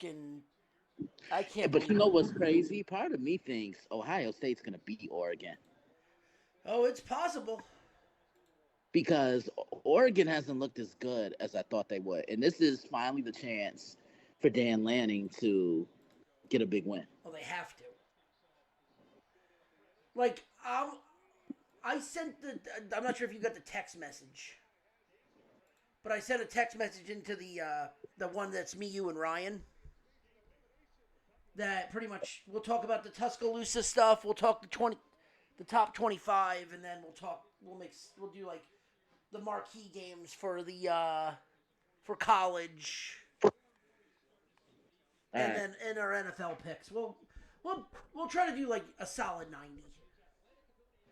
fucking. I can't But you believe. know what's crazy? Part of me thinks Ohio State's going to beat Oregon Oh, it's possible. because Oregon hasn't looked as good as I thought they would, and this is finally the chance for Dan Lanning to get a big win. Well, they have to. Like, I sent the. I'm not sure if you got the text message, but I sent a text message into the one that's me, you, and Ryan. That pretty much we'll talk about the Tuscaloosa stuff. We'll talk the top 25, and then we'll talk. We'll do like the marquee games for the for college, All and right. then in our NFL picks. We'll try to do like a solid 90.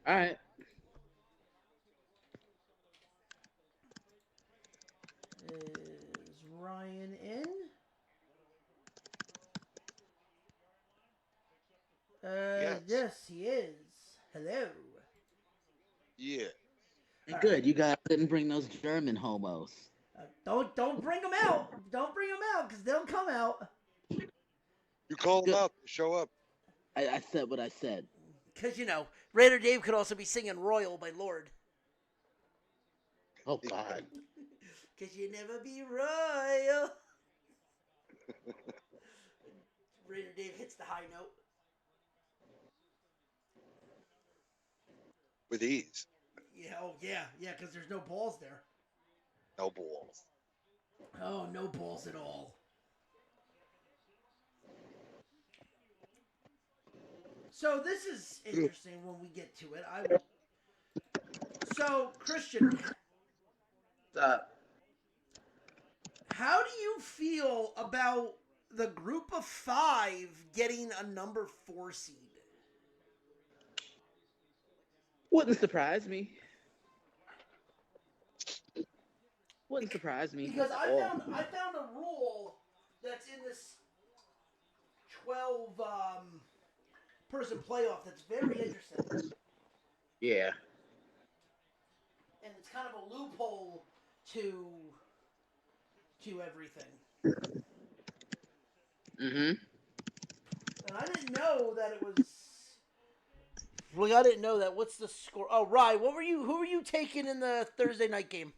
All right. Is Ryan in? Yes. Yes, he is. Hello. Yeah. All right. Good. You guys didn't bring those German homos. Don't bring them out. Don't bring them out because they'll come out. You call them Good. up. Show up. I said what I said. Because Raider Dave could also be singing "Royal" by Lord. Oh God. Cause you never be royal. Raider Dave hits the high note. With ease. Yeah, oh yeah, because there's no balls there. No balls. Oh, no balls at all. So this is interesting when we get to it. So, Christian, Uh, how do you feel about the group of 5 getting a number 4 seed? wouldn't surprise me. Wouldn't surprise me Because at I all. found I found a rule that's in this 12 person playoff that's very interesting, Yeah. and it's kind of a loophole to everything. Mm-hmm. And I didn't know that it was. Well, I didn't know that. What's the score? Oh, Rye, what were you? Who were you taking in the Thursday night game?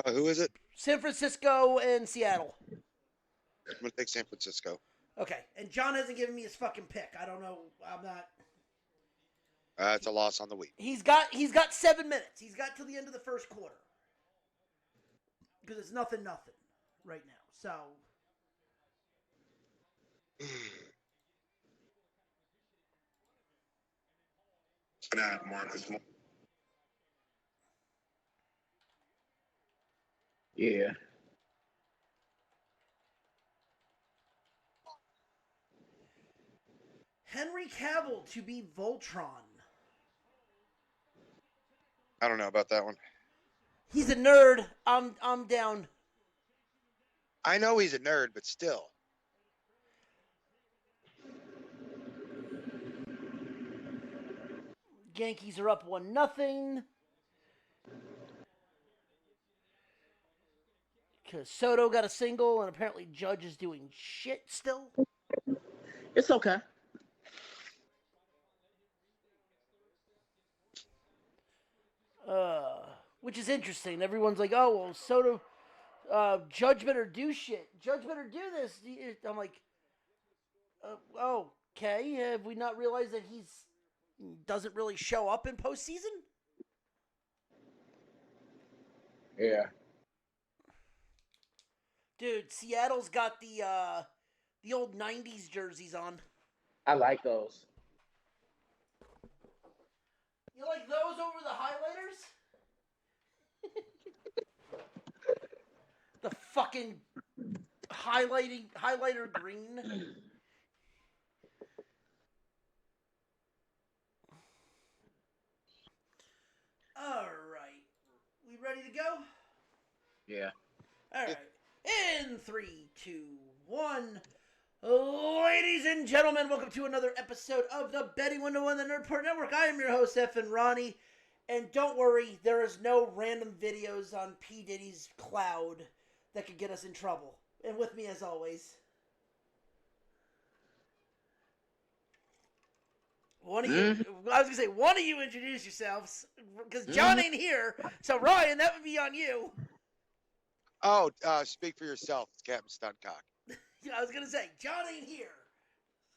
Who is it? San Francisco and Seattle. I'm gonna take San Francisco. Okay, and John hasn't given me his fucking pick. I don't know. I'm not. It's a loss on the week. He's got 7 minutes. He's got till the end of the first quarter because it's nothing right now. So Not Marcus. Yeah. Henry Cavill to be Voltron. I don't know about that one. He's a nerd. I'm down. I know he's a nerd, but still. Yankees are up 1-0. Because Soto got a single, and apparently Judge is doing shit still. It's okay. Which is interesting. Everyone's like, oh, well, Soto, Judge better do shit. Judge better do this. I'm like, oh, okay. Have we not realized that he's doesn't really show up in postseason? Yeah. Dude, Seattle's got the old '90s jerseys on. I like those. You like those over the highlighters? The fucking highlighter green. All right, we ready to go? Yeah. All right. In 3, 2, 1. Ladies and gentlemen, welcome to another episode of the Betting Window on the Nerdport Network. I am your host, F and Ronnie. And don't worry, there is no random videos on P. Diddy's cloud that could get us in trouble. And with me, as always, One of you, I was gonna say, one of you introduce yourselves, because John ain't here. So Ryan, that would be on you. Oh, speak for yourself, Captain Stuntcock. I was gonna say, John ain't here.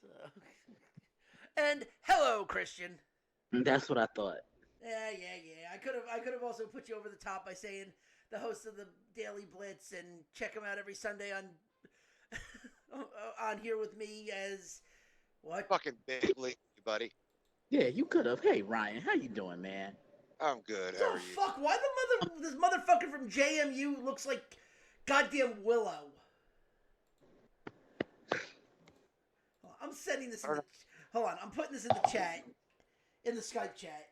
So. And hello, Christian. That's what I thought. Yeah. I could have also put you over the top by saying the host of the Daily Blitz, and check him out every Sunday on on here with me as what? Fucking big league, buddy. Yeah, you could have. Hey, Ryan, how you doing, man? I'm good. How So are you? fuck, why this motherfucker from JMU looks like goddamn Willow? I'm sending this in the, hold on, I'm putting this in the chat. In the Skype chat.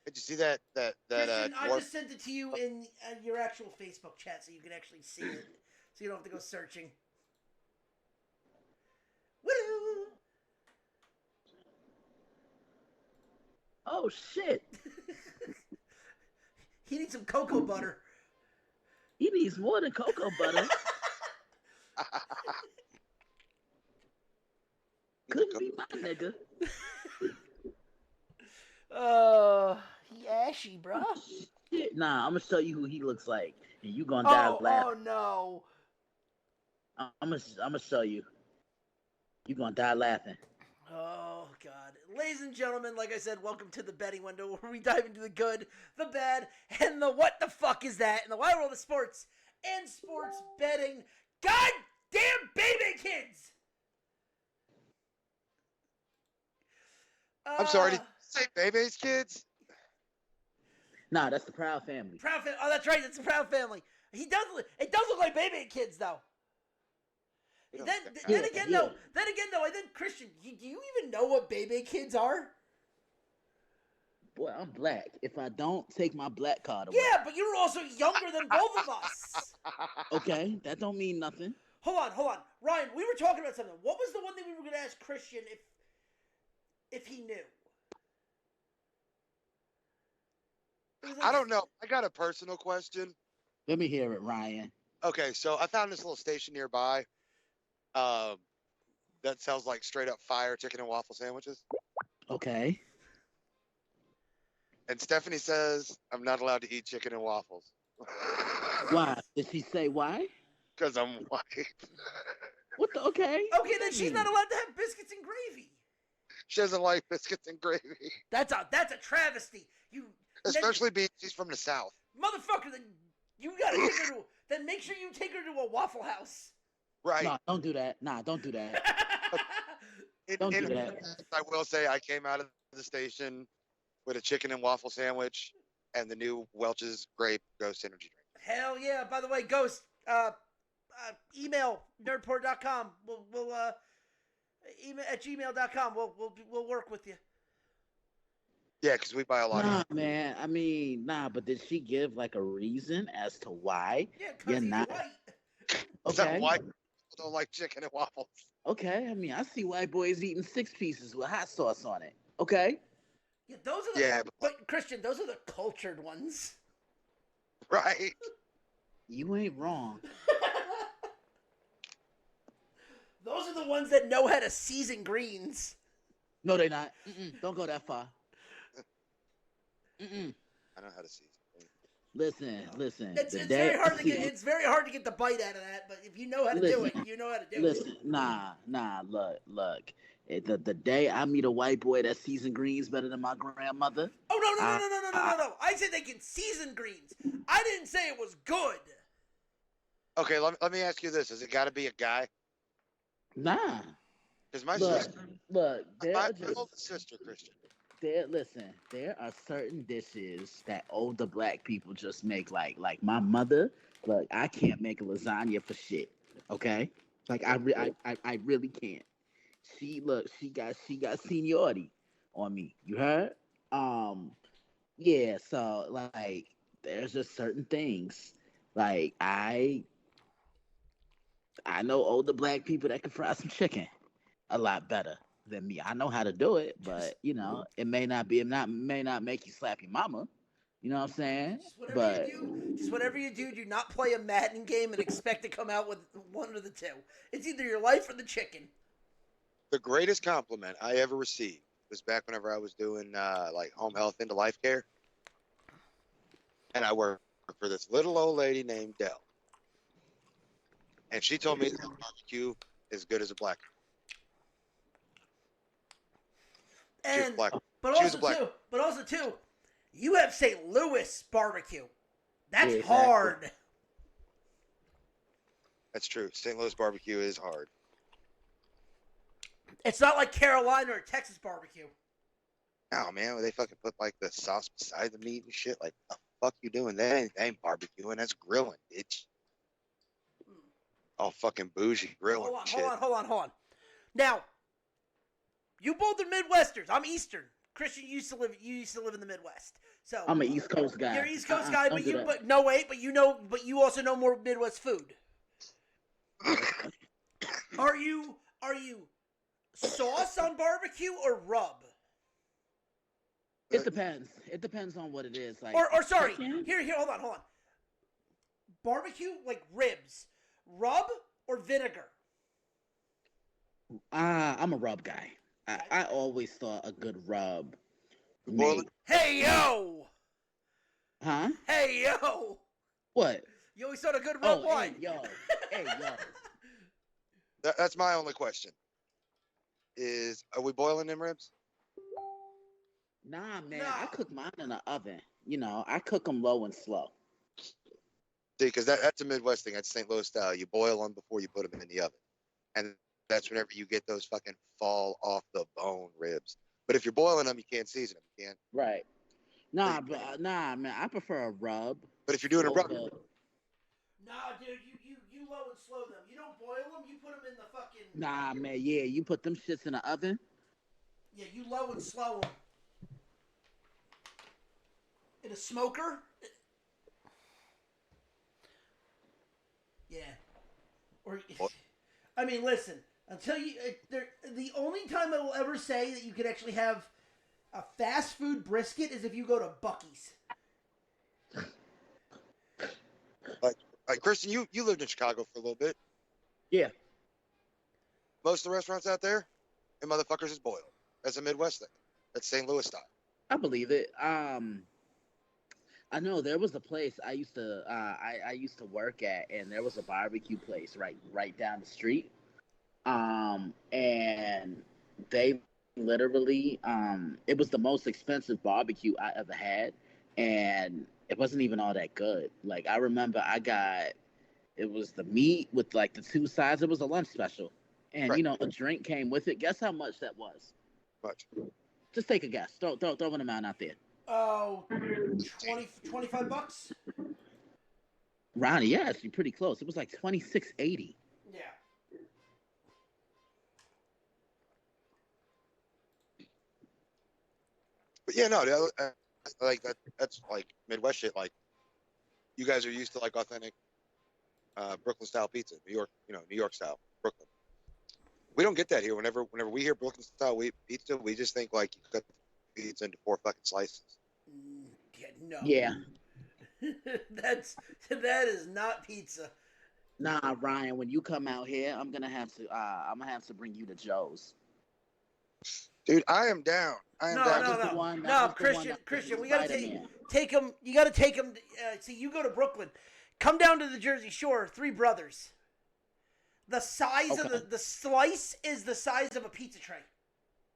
Did you see that Christian, I dwarf? just sent it to you in your actual Facebook chat so you can actually see it. So you don't have to go searching. Woo! Oh shit! He needs some cocoa butter. He needs more than cocoa butter. Couldn't be my nigga. He ashy, bro. Shit. Nah, I'm gonna show you who he looks like, and you gonna die laughing. Oh no. I'm gonna show you. You gonna die laughing. Oh God, ladies and gentlemen, like I said, welcome to the betting window, where we dive into the good, the bad, and the what the fuck is that in the wide world of sports and sports betting. God damn baby kids. I'm sorry. Did you say baby's kids? Nah, that's the Proud Family. Proud family. Oh, that's right. It's a Proud Family. It does look like baby kids, though. Then again, though, I think Christian, do you even know what baby kids are? Boy, I'm black. If I don't take my black card away. Yeah, but you're also younger than both of us. Okay, that don't mean nothing. Hold on, Ryan. We were talking about something. What was the one thing we were going to ask Christian if he knew? I don't know. I got a personal question. Let me hear it, Ryan. Okay, so I found this little station nearby that sells like straight up fire chicken and waffle sandwiches. Okay. And Stephanie says I'm not allowed to eat chicken and waffles. Why? Did she say why? Because I'm white. What the? Okay. Okay, then she's not allowed to have biscuits and gravy. She doesn't like biscuits and gravy. That's a travesty. Especially being she's from the South. Motherfucker, then you gotta take her to. Then make sure you take her to a Waffle House. Right. No, don't do that. Nah, don't do that. Don't do that. I will say I came out of the station with a chicken and waffle sandwich and the new Welch's Grape Ghost Energy drink. Hell yeah! By the way, Ghost, email nerdport.com. We'll email at gmail.com. We'll work with you. Yeah, because we buy a lot. Nah, man. I mean, but did she give like a reason as to why? Yeah, because he's not white. Okay. Why people don't like chicken and waffles? Okay. I mean, I see white boys eating 6 pieces with hot sauce on it. Okay. Yeah, those are the. But Christian, those are the cultured ones. Right. You ain't wrong. Those are the ones that know how to season greens. No, they're not. Don't go that far. I know how to season. Listen. It's very hard to get. It's very hard to get the bite out of that. But if you know how to do it, you know how to do it. Listen, nah. Look. The day I meet a white boy that seasons greens better than my grandmother. Oh no! I said they can season greens. I didn't say it was good. Okay, let me ask you this: has it got to be a guy? Nah. Because my older sister, Christian. There are certain dishes that older black people just make. Like my mother. Look, I can't make a lasagna for shit. Okay, like I really can't. She got seniority on me. You heard? Yeah. So like, there's just certain things. Like I know older black people that can fry some chicken a lot better than me. I know how to do it, but it may not make you slap your mama. You know what I'm saying? Just whatever you do not play a Madden game and expect to come out with one of the two. It's either your life or the chicken. The greatest compliment I ever received was back whenever I was doing like home health into life care, and I worked for this little old lady named Dell, and she told me that barbecue is good as a black. She was And black. but She was a also black. too, you have St. Louis barbecue. That's Yeah, exactly. hard. That's true. St. Louis barbecue is hard. It's not like Carolina or Texas barbecue. No, man, where they fucking put like the sauce beside the meat and shit. Like, the fuck you doing? That ain't barbecuing. That's grilling, bitch. All fucking bougie grilling shit. Hold on. Now, you both are Midwesters. I'm Eastern. Christian, you used to live in the Midwest. So I'm an East Coast guy. you're an East Coast guy, don't do that. but you also know more Midwest food. Are you sauce on barbecue or rub? It depends. It depends on what it is. Like, Or sorry, chicken? here, hold on. Barbecue, like ribs, rub or vinegar? I'm a rub guy. I always thought a good rub. Boil Made, it. Hey yo! huh? Hey yo! What? You always thought a good rub Oh, wine. hey, yo. That's my only question. Are we boiling them ribs? Nah, man. Nah. I cook mine in the oven. You know, I cook them low and slow. See, because that's a Midwest thing. That's St. Louis style. You boil them before you put them in the oven, and that's whenever you get those fucking fall off the bone ribs. But if you're boiling them, you can't season them. You can't. Right. Nah, but nah, man. I prefer a rub. But if you're doing a rub, over- Nah, dude, you low and slow them. You don't boil them. You put them in the fucking. Nah, man. Yeah, you put them shits in the oven. Yeah, you low and slow them. In a smoker. Yeah. Or. What? I mean, listen. Until you, the only time I will ever say that you could actually have a fast food brisket is if you go to Buc-ee's. like Kristen, you lived in Chicago for a little bit. Yeah. Most of the restaurants out there, and motherfuckers is boiled. That's a Midwest thing. That's St. Louis style. I believe it. I know there was a place I used to I used to work at, and there was a barbecue place right down the street. And they literally it was the most expensive barbecue I ever had, and it wasn't even all that good. Like, I remember it was the meat with like the two sides. It was a lunch special, and Right. you know, a drink came with it. Guess how much that was? Much. Just take a guess. Throw an amount out there. Oh, 25 bucks? Ronnie, yeah, actually pretty close. It was like $26.80. Yeah. But yeah, no, like that's like Midwest shit. Like, you guys are used to like authentic Brooklyn style pizza, New York style Brooklyn. We don't get that here. Whenever we hear Brooklyn style pizza, we just think like you cut the pizza into 4 fucking slices. No. Yeah. that is not pizza. Nah, Ryan, when you come out here, I'm gonna have to bring you to Joe's. Dude, I am down. No, Christian, we gotta take him. You gotta take him. See, you go to Brooklyn, come down to the Jersey Shore. 3 Brothers. The size of the slice is the size of a pizza tray.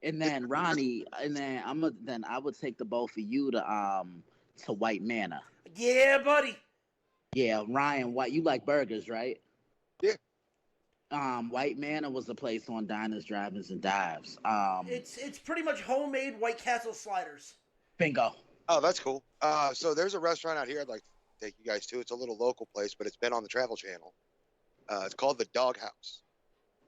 And then Ronnie, I would take the both of you to White Manor. Yeah, buddy. Yeah, Ryan, you like burgers, right? Yeah. White Manor was a place on Diners, Drive-ins, and Dives. It's pretty much homemade White Castle sliders. Bingo. Oh, that's cool. So there's a restaurant out here I'd like to take you guys to. It's a little local place, but it's been on the Travel Channel. It's called the Dog House.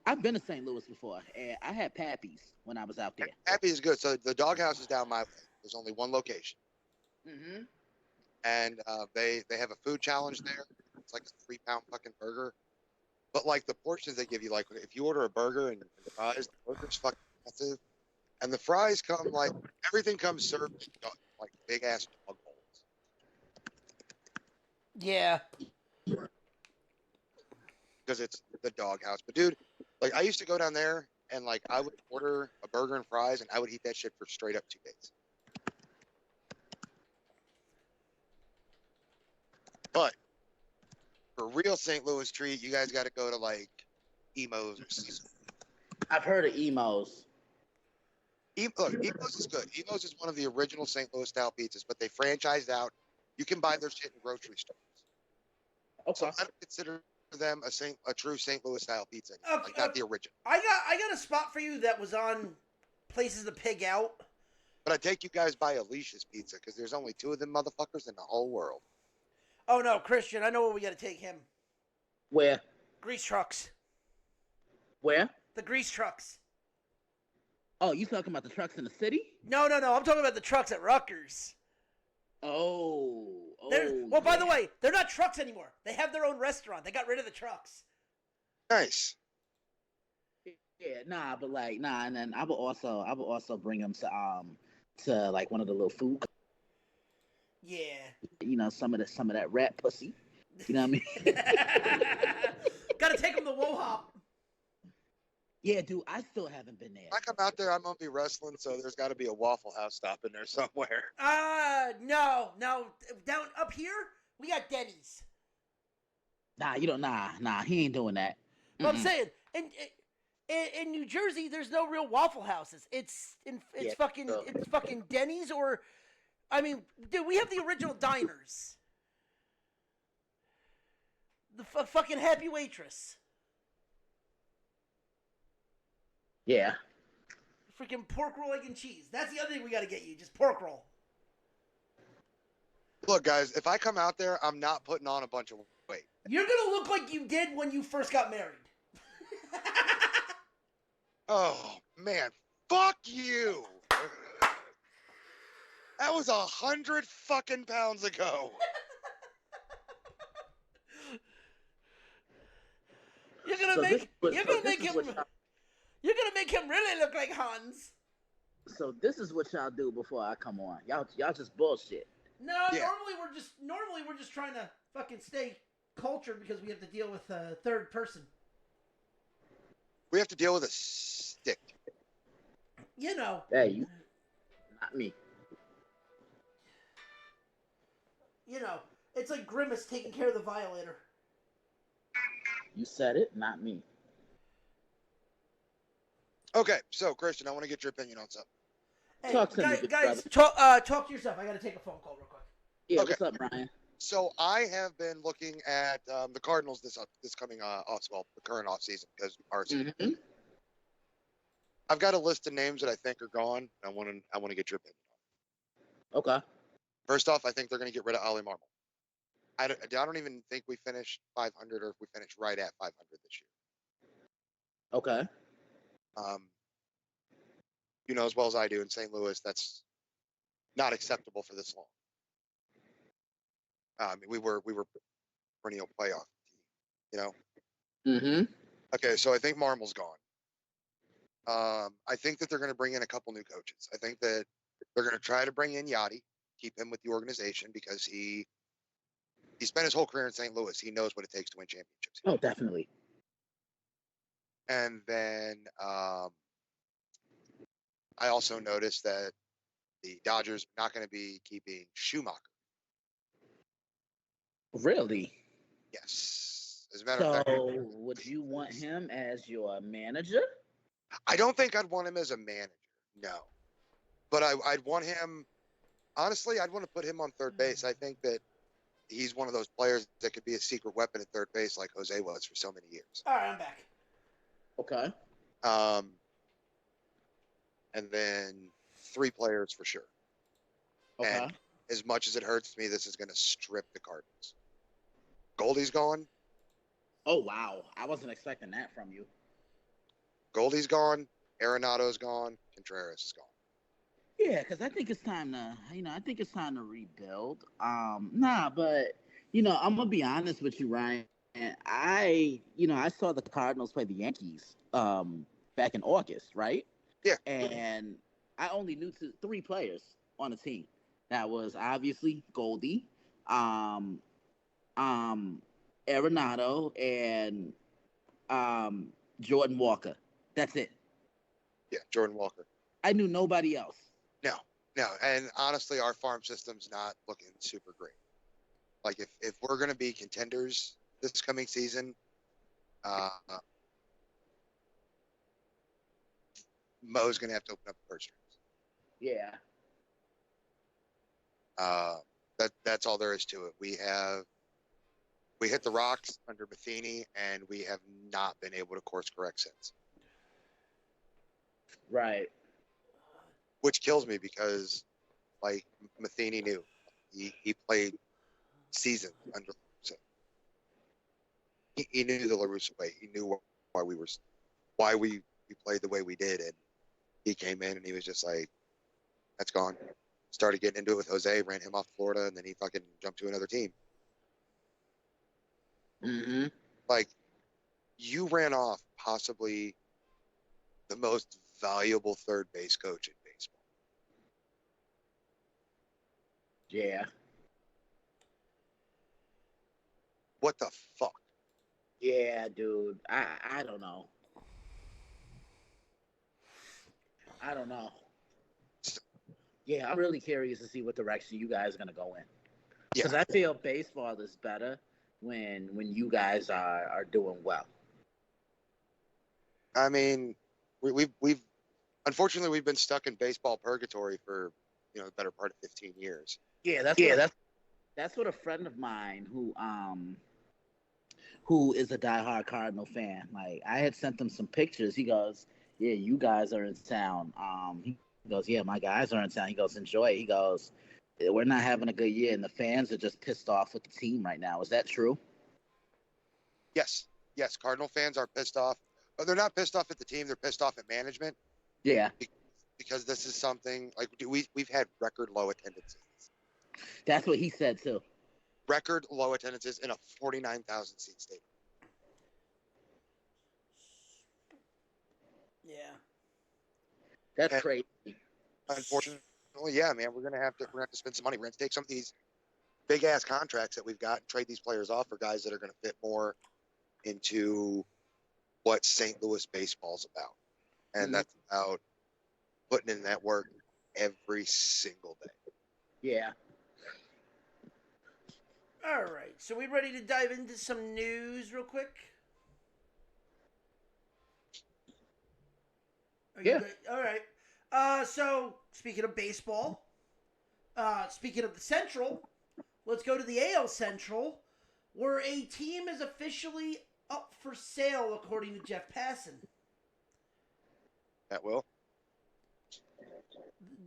I've been to St. Louis before, and I had Pappy's when I was out there. Pappy is good. So the Dog House is down my way. There's only one location. Mm-hmm. And they have a food challenge there. It's like a 3-pound fucking burger. But like the portions they give you, like if you order a burger and the fries, the burger's fucking massive. And the fries come like, everything comes served in like big ass dog bowls. Yeah. Because it's the Dog House. But dude, like I used to go down there and like I would order a burger and fries, and I would eat that shit for straight up 2 days. But for real St. Louis treat, you guys got to go to like Emo's or something. I've heard of emos. Look, Emo's is good. Emo's is one of the original St. Louis style pizzas, but they franchised out. You can buy their shit in grocery stores. So Okay. I don't consider them a true St. Louis style pizza, like not the original. I got a spot for you that was on places to pig out. But I take you guys by Alicia's Pizza because there's only 2 of them motherfuckers in the whole world. Oh no, Christian, I know where we got to take him. Where? Grease trucks. Where? The grease trucks. Oh, you talking about the trucks in the city? No. I'm talking about the trucks at Rutgers. Oh. Well, by the way, they're not trucks anymore. They have their own restaurant. They got rid of the trucks. Nice. Yeah, and then I will also bring them to like one of the little food. Yeah. You know, some of that rat pussy. You know what I mean? Gotta take them to Wohop. Yeah, dude, I still haven't been there. When I come out there, I'm gonna be wrestling, so there's got to be a Waffle House stop in there somewhere. No. Down up here, we got Denny's. Nah, you don't. Nah, he ain't doing that. But I'm saying, in New Jersey, there's no real Waffle Houses. It's fucking Denny's or, I mean, dude, we have the original diners. The fucking Happy Waitress. Yeah. Freaking pork roll, egg, and cheese. That's the other thing we got to get you. Just pork roll. Look, guys, if I come out there, I'm not putting on a bunch of weight. You're going to look like you did when you first got married. Oh, man. Fuck you. That was 100 fucking pounds ago. You're gonna make him really look like Hans. So this is what y'all do before I come on. Y'all just bullshit. No, Yeah. normally we're just trying to fucking stay cultured because we have to deal with a third person. We have to deal with a stick. You know. Hey, you, not me. You know, it's like Grimace taking care of the Violator. You said it, not me. Okay, so Christian, I want to get your opinion on something. Hey, Talk to me, guys, brother. talk to yourself. I got to take a phone call real quick. Yeah, Okay. What's up, Brian? So I have been looking at the Cardinals this coming the current off season because our season. Mm-hmm. I've got a list of names that I think are gone. I want to get your opinion on. Okay. First off, I think they're going to get rid of Ali Marmol. I don't even think we finished 500 or if we finished right at 500 this year. Okay. You know as well as I do in St. Louis, that's not acceptable for this long. We were perennial playoff team, you know. Mm-hmm. Okay, so I think Marmol's gone. I think that they're going to bring in a couple new coaches. I think that they're going to try to bring in Yachty, keep him with the organization because he spent his whole career in St. Louis. He knows what it takes to win championships. Oh, definitely. And then I also noticed that the Dodgers are not going to be keeping Schumacher. Really? Yes. As a matter of fact, So, would you want him as your manager? I don't think I'd want him as a manager. No. But I'd want him, honestly, I'd want to put him on third base. I think that he's one of those players that could be a secret weapon at third base like Jose was for so many years. All right, I'm back. Okay. And then 3 players for sure. Okay. And as much as it hurts me, this is going to strip the Cardinals. Goldie's gone. Oh, wow. I wasn't expecting that from you. Goldie's gone. Arenado's gone. Contreras is gone. Yeah, because I think it's time to rebuild. But, I'm going to be honest with you, Ryan. I saw the Cardinals play the Yankees back in August, right? Yeah. And I only knew 3 players on the team. That was obviously Goldie, Arenado, and Jordan Walker. That's it. Yeah, Jordan Walker. I knew nobody else. No, and honestly, our farm system's not looking super great. Like if we're gonna be contenders this coming season, uh, Mo's gonna have to open up the purse strings. Yeah. That's all there is to it. We hit the rocks under Matheny, and we have not been able to course correct since. Right. Which kills me because, like, Matheny knew he played seasons under LaRussa. He knew the LaRussa way. He knew why we played the way we did, and he came in and he was just like, "That's gone." Started getting into it with Jose, ran him off Florida, and then he fucking jumped to another team. Mm-hmm. Like, you ran off possibly the most valuable third base coach in baseball. Yeah. What the fuck? Yeah, dude. I don't know. I don't know. Yeah, I'm really curious to see what direction you guys are gonna go in. Because Yeah. I feel baseball is better when you guys are doing well. I mean, we've unfortunately we've been stuck in baseball purgatory for the better part of 15 years. Yeah, that's what a friend of mine who is a diehard Cardinal fan. Like, I had sent him some pictures. He goes, "Yeah, you guys are in town." He goes, "Yeah, my guys are in town." He goes, "Enjoy it." He goes, "We're not having a good year, and the fans are just pissed off with the team right now." Is that true? Yes, Cardinal fans are pissed off, but they're not pissed off at the team. They're pissed off at management Yeah, because this is something like we've had record low attendances. that's what he said too. Record low attendances in a 49,000 seat stadium. Yeah. That's And crazy. unfortunately, yeah, man, we're gonna have to spend some money. We're gonna take some of these big ass contracts that we've got and trade these players off for guys that are gonna fit more into what St. Louis baseball's about, and that's about putting in that work every single day. Yeah. All right. So we ready to dive into some news real quick? Yeah. All right. So speaking of baseball, speaking of the Central, let's go to the AL Central, where a team is officially up for sale, according to Jeff Passan. That will.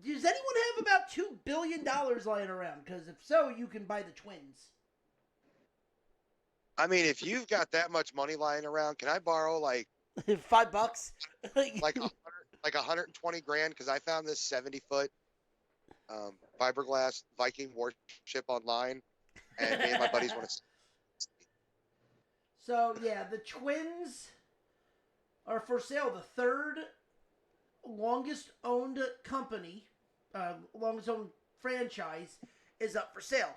Does anyone have about $2 billion lying around? Because if so, you can buy the Twins. I mean, if you've got that much money lying around, can I borrow like $5? like 120 grand? Because I found this 70-foot fiberglass Viking warship online, and me and my buddies want to. So yeah, the Twins are for sale. The third longest owned company, longest owned franchise, is up for sale.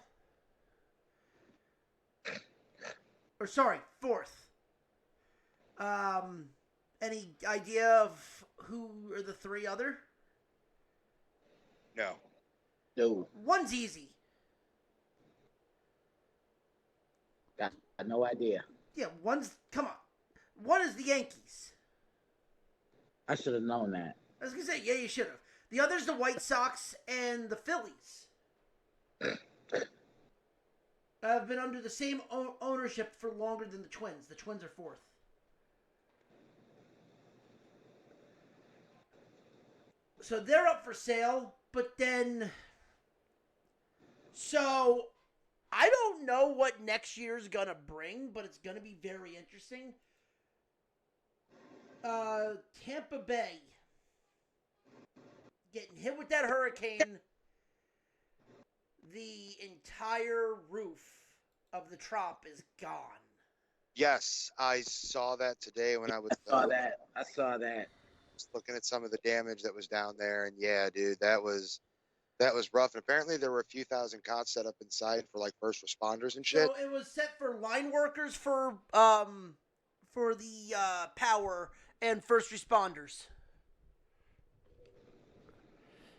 Or sorry, fourth. Any idea of who are the three other? No. No. One's easy. Got no idea. Yeah, come on. One is the Yankees. I should have known that. I was gonna say, yeah, you should have. The other's the White Sox and the Phillies. Have been under the same ownership for longer than the Twins. The Twins are fourth. So they're up for sale, but then... So, I don't know what next year's gonna bring, but it's gonna be very interesting. Tampa Bay. Getting hit with that hurricane. The entire roof of the Trop is gone. Yes, I saw that today when I was. I saw that. Looking at some of the damage that was down there, and yeah, dude, that was rough. And apparently, there were a few thousand cots set up inside for like first responders and shit. So it was set for line workers for the power and first responders.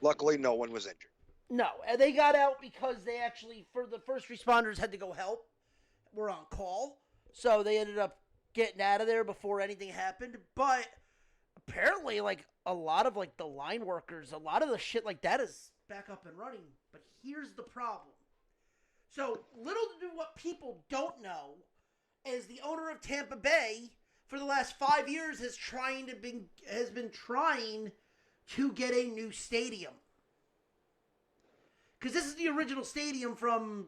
Luckily, no one was injured. No, and they got out because they actually, for the first responders, had to go help. Were on call, so they ended up getting out of there before anything happened. But apparently, like a lot of like the line workers, a lot of the shit like that is back up and running. But here's the problem. So little to do what people don't know is the owner of Tampa Bay for the last 5 years has been trying to get a new stadium. Because this is the original stadium from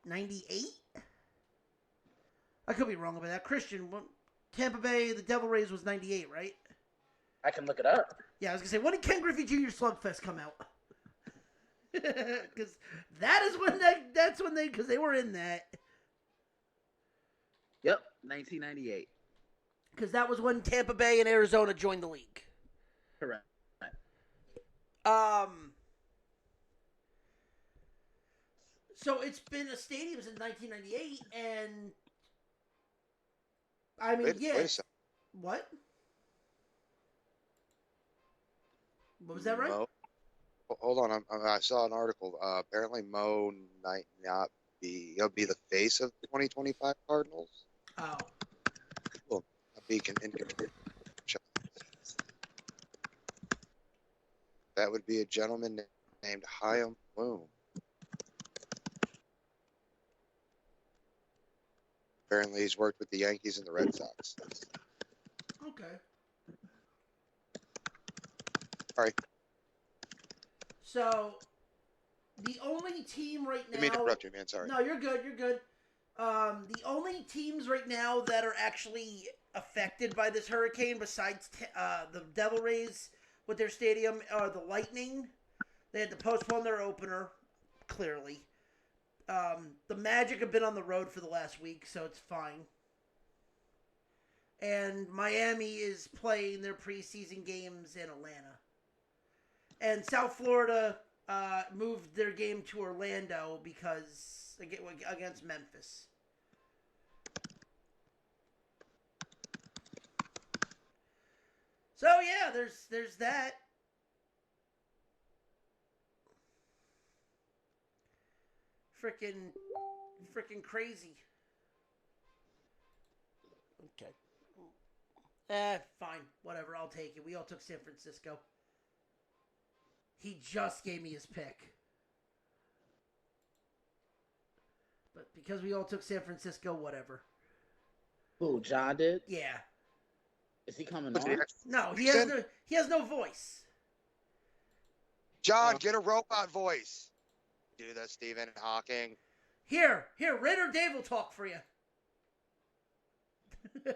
98? I could be wrong about that. Christian, Tampa Bay, the Devil Rays was 98, right? I can look it up. Yeah, I was going to say, when did Ken Griffey Jr. Slugfest come out? Because that's when because they were in that. Yep, 1998. Because that was when Tampa Bay and Arizona joined the league. Correct. So it's been a stadium since 1998, and I mean, Wait yeah. a second. What? What was that, right? Mo, hold on. I saw an article. Apparently, Mo might not be. He'll be the face of the 2025 Cardinals. Oh. Well, a beacon in. That would be a gentleman named Chaim Bloom. Apparently, he's worked with the Yankees and the Red Sox. Okay. All right. So, the only team right now... Didn't mean to interrupt you, man. Sorry. No, you're good. You're good. The only teams right now that are actually affected by this hurricane, besides the Devil Rays with their stadium, are the Lightning. They had to postpone their opener, clearly. The Magic have been on the road for the last week, so it's fine. And Miami is playing their preseason games in Atlanta. And South Florida moved their game to Orlando because against Memphis. So yeah, there's that. Freaking crazy. Okay. Fine. Whatever. I'll take it. We all took San Francisco. He just gave me his pick. But because we all took San Francisco, whatever. Who, John did? Yeah. Is he coming on? No, he has no voice. John, get a robot voice. Do that, Stephen Hawking. Here, Raider Dave will talk for you. Yeah!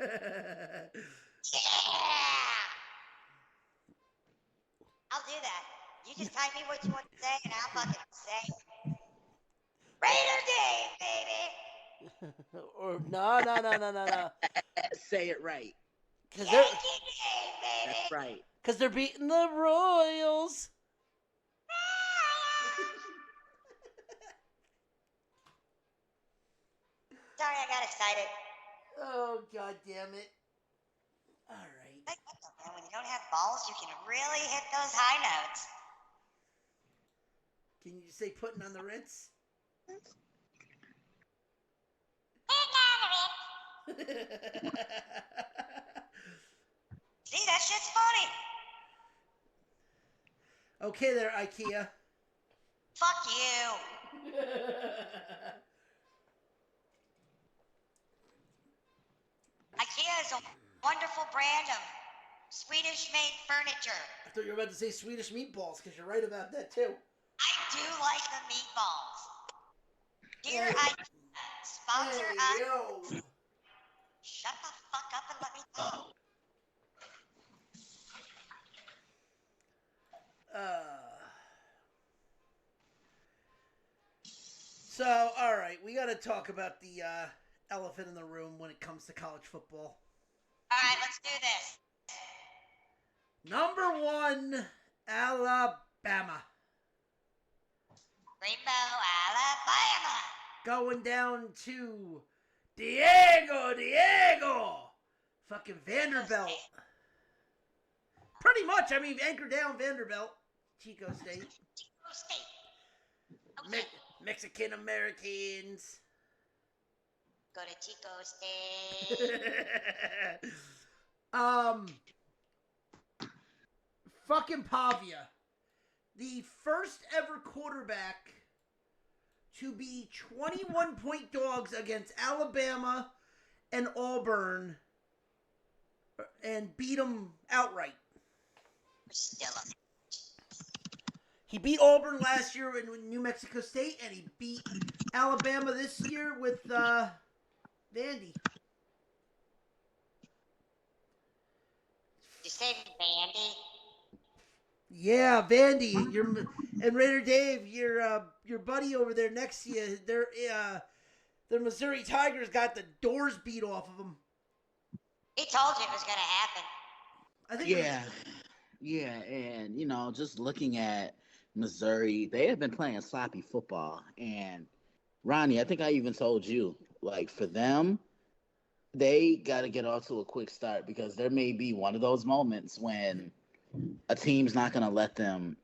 I'll do that. You just type me what you want to say, and I'll fucking say it. Raider Dave, baby! Or no. Say it right. Because Yankee Dave, baby! That's right. Because they're beating the Royals. Sorry, I got excited. Oh, God damn it. All right. Like, man, when you don't have balls, you can really hit those high notes. Can you say putting on the Ritz? See, that shit's funny. Okay there, IKEA. Fuck you. IKEA is a wonderful brand of Swedish-made furniture. I thought you were about to say Swedish meatballs, because you're right about that, too. I do like the meatballs. Dear IKEA, sponsor Hey, us. yo. Shut the fuck up and let me talk. So, all right, we got to talk about the elephant in the room when it comes to college football. All right, let's do this. Number 1, Alabama. Rainbow, Alabama. Going down to Diego. Fucking Vanderbilt. Pretty much, I mean, anchor down Vanderbilt. Chico State. Chico State. Okay. Mexican Americans. Go to Chico State. Fucking Pavia. The first ever quarterback to be 21-point dogs against Alabama and Auburn and beat them outright. Still up. He beat Auburn last year in New Mexico State, and he beat Alabama this year with Vandy. You say Vandy? Yeah, Vandy. And Raider Dave, your buddy over there next to you, their Missouri Tigers got the doors beat off of them. He told you it was going to happen. I think. Yeah, and just looking at Missouri, they have been playing sloppy football. And Ronnie, I think I even told you, like, for them, they got to get off to a quick start because there may be one of those moments when a team's not going to let them,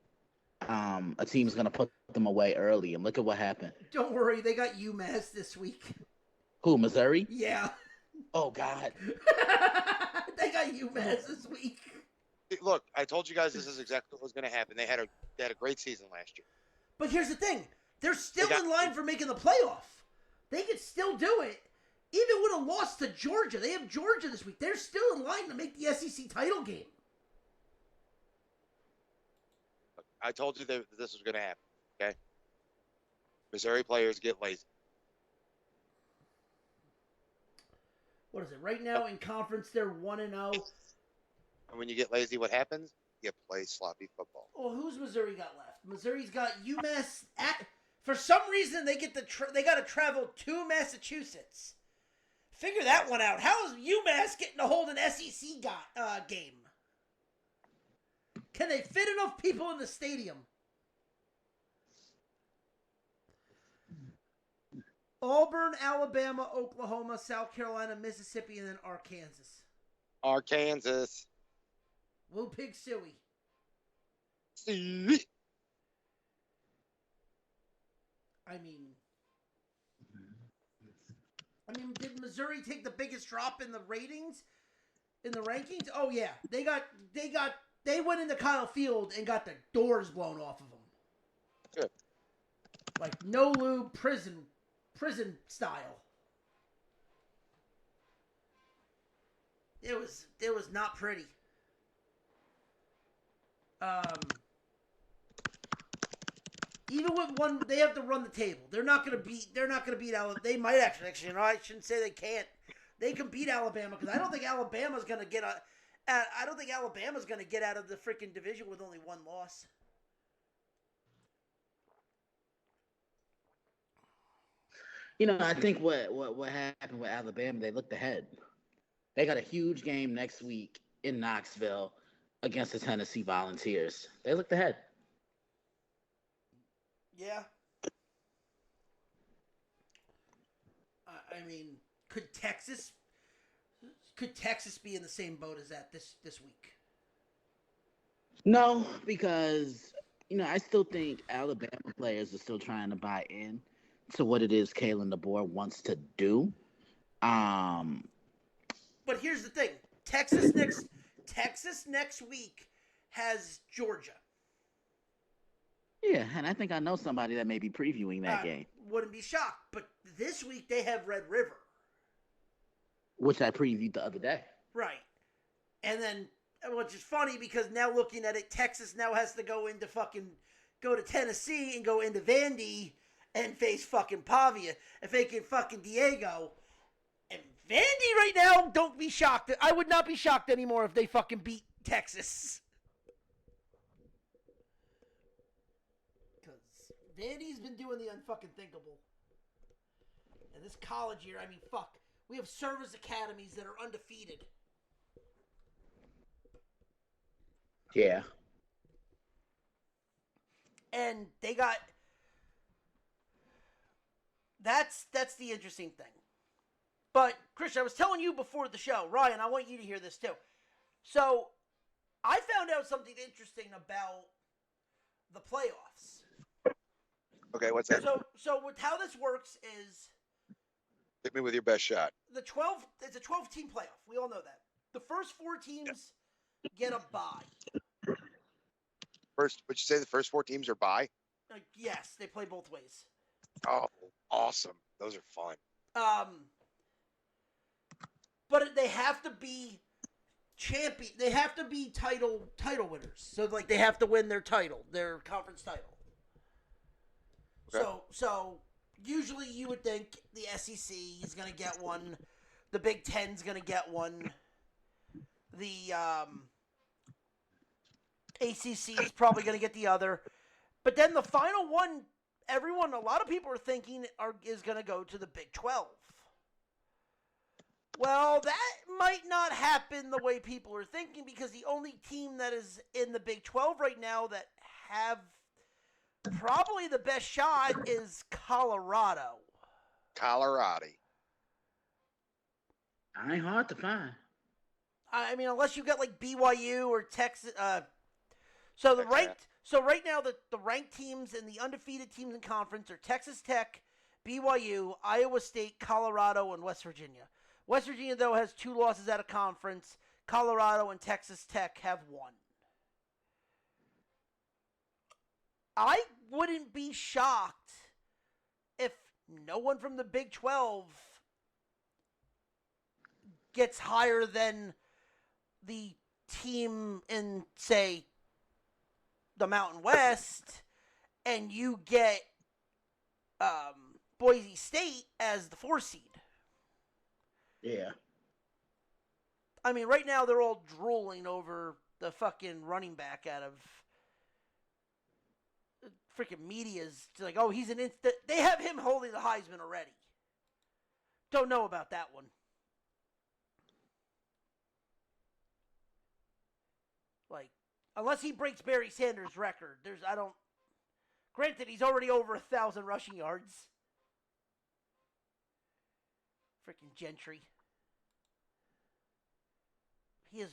a team's going to put them away early. And look at what happened. Don't worry, they got UMass this week. Who, Missouri? Yeah. Oh, God. They got UMass this week. Look, I told you guys this is exactly what was going to happen. They had a great season last year. But here's the thing. They're still in line for making the playoff. They could still do it. Even with a loss to Georgia. They have Georgia this week. They're still in line to make the SEC title game. I told you that this was going to happen, okay? Missouri players get lazy. What is it? Right now in conference, they're 1-0. And when you get lazy, what happens? You play sloppy football. Well, who's Missouri got left? Missouri's got UMass at. For some reason, they got to travel to Massachusetts. Figure that one out. How is UMass getting to hold an SEC game? Can they fit enough people in the stadium? Auburn, Alabama, Oklahoma, South Carolina, Mississippi, and then Arkansas. Arkansas. Woo Pig Suey. I mean, did Missouri take the biggest drop in the ratings, in the rankings? Oh yeah, they went into Kyle Field and got the doors blown off of them. Good. Like no lube prison style. It was not pretty. Even with one, they have to run the table. They're not gonna beat Alabama. They might actually. I shouldn't say they can't. They can beat Alabama because I don't think Alabama's gonna get out of the freaking division with only one loss. I think what happened with Alabama, they looked ahead. They got a huge game next week in Knoxville against the Tennessee Volunteers. They looked ahead. Yeah. I mean, could Texas be in the same boat as that this week? No, because I still think Alabama players are still trying to buy in to what it is Kalen DeBoer wants to do. But here's the thing: Texas next week has Georgia. Yeah, and I think I know somebody that may be previewing that game. Wouldn't be shocked, but this week they have Red River, which I previewed the other day. Right, and then which is funny because now looking at it, Texas now has to go to Tennessee and go into Vandy and face fucking Pavia and faking fucking Diego. And Vandy right now, don't be shocked. I would not be shocked anymore if they fucking beat Texas. Because Vandy's been doing the unfucking thinkable. And this college year, I mean, fuck. We have service academies that are undefeated. Yeah. And they got... That's the interesting thing. But, Christian, I was telling you before the show, Ryan, I want you to hear this too. So, I found out something interesting about the playoffs. Okay, what's that? So with how this works is Hit me with your best shot. it's a 12-team playoff. We all know that. The first 4 teams get a bye. First, would you say the first 4 teams are bye? Yes, they play both ways. Oh, awesome. Those are fun. But they have to be champion. They have to be title winners. So like they have to win their conference title. Okay. So usually you would think the SEC is going to get one, the Big Ten's going to get one, the ACC is probably going to get the other, but then the final one, a lot of people are thinking is going to go to the Big 12. Well, that might not happen the way people are thinking, because the only team that is in the Big 12 right now that have probably the best shot is Colorado. Colorado. Ain't hard to find. I mean, unless you got like BYU or Texas. So right now the ranked teams and the undefeated teams in conference are Texas Tech, BYU, Iowa State, Colorado, and West Virginia. West Virginia, though, has 2 losses out of conference. Colorado and Texas Tech have 1. I wouldn't be shocked if no one from the Big 12 gets higher than the team in, say, the Mountain West, and you get Boise State as the 4 seed. Yeah. I mean, right now they're all drooling over the fucking running back out of freaking media's like, oh, he's an instant. They have him holding the Heisman already. Don't know about that one. Like, unless he breaks Barry Sanders' record, granted, he's already over 1,000 rushing yards. Freaking Gentry. He's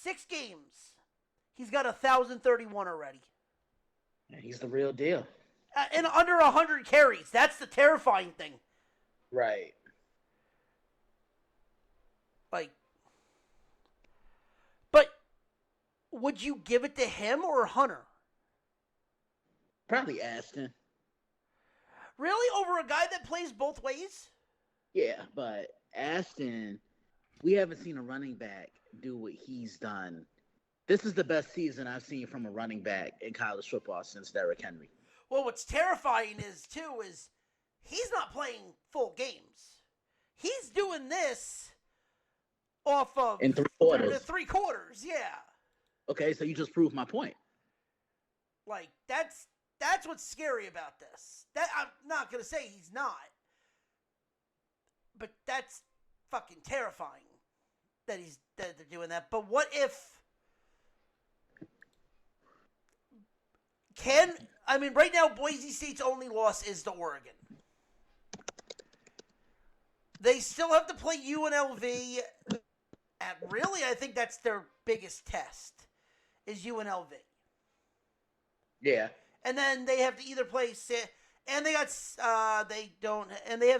6 games. He's got 1,031 already. Yeah, he's the real deal. And under 100 carries. That's the terrifying thing. Right. Like, but would you give it to him or Hunter? Probably Aston. Really? Over a guy that plays both ways? Yeah, but Aston, we haven't seen a running back do what he's done. This is the best season I've seen from a running back in college football since Derrick Henry. Well, what's terrifying is he's not playing full games. He's doing this off of In 3 quarters. 3 quarters, yeah. Okay, so you just proved my point. Like, that's what's scary about this. That I'm not gonna say he's not, but that's fucking terrifying that they're doing that. But what if? Right now, Boise State's only loss is to Oregon. They still have to play UNLV. Really, I think that's their biggest test, is UNLV. Yeah. And then they have to either play and they have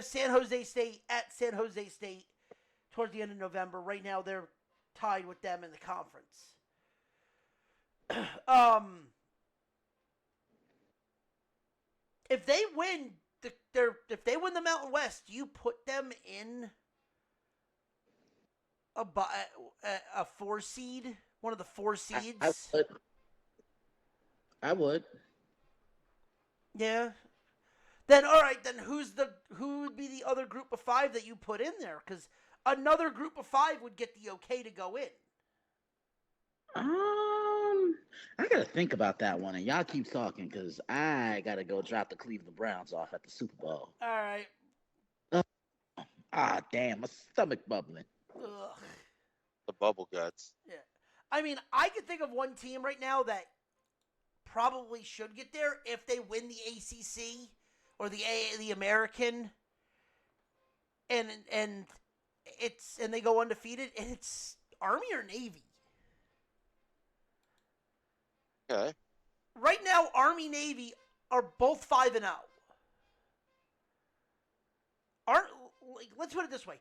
San Jose State at San Jose State towards the end of November. Right now, they're tied with them in the conference. If they win the Mountain West, do you put them in a 4 seed, one of the 4 seeds? I would. Yeah. Then all right. Then who would be the other group of 5 that you put in there? Because another group of 5 would get the okay to go in. I gotta think about that one, and y'all keep talking because I gotta go drop the Cleveland Browns off at the Super Bowl. All right. Damn, my stomach bubbling. Ugh. The bubble guts. Yeah. I mean, I could think of one team right now that probably should get there if they win the ACC or the American, and they go undefeated, and it's Army or Navy. Okay. right now, Army Navy are both 5-0. Let's put it this way: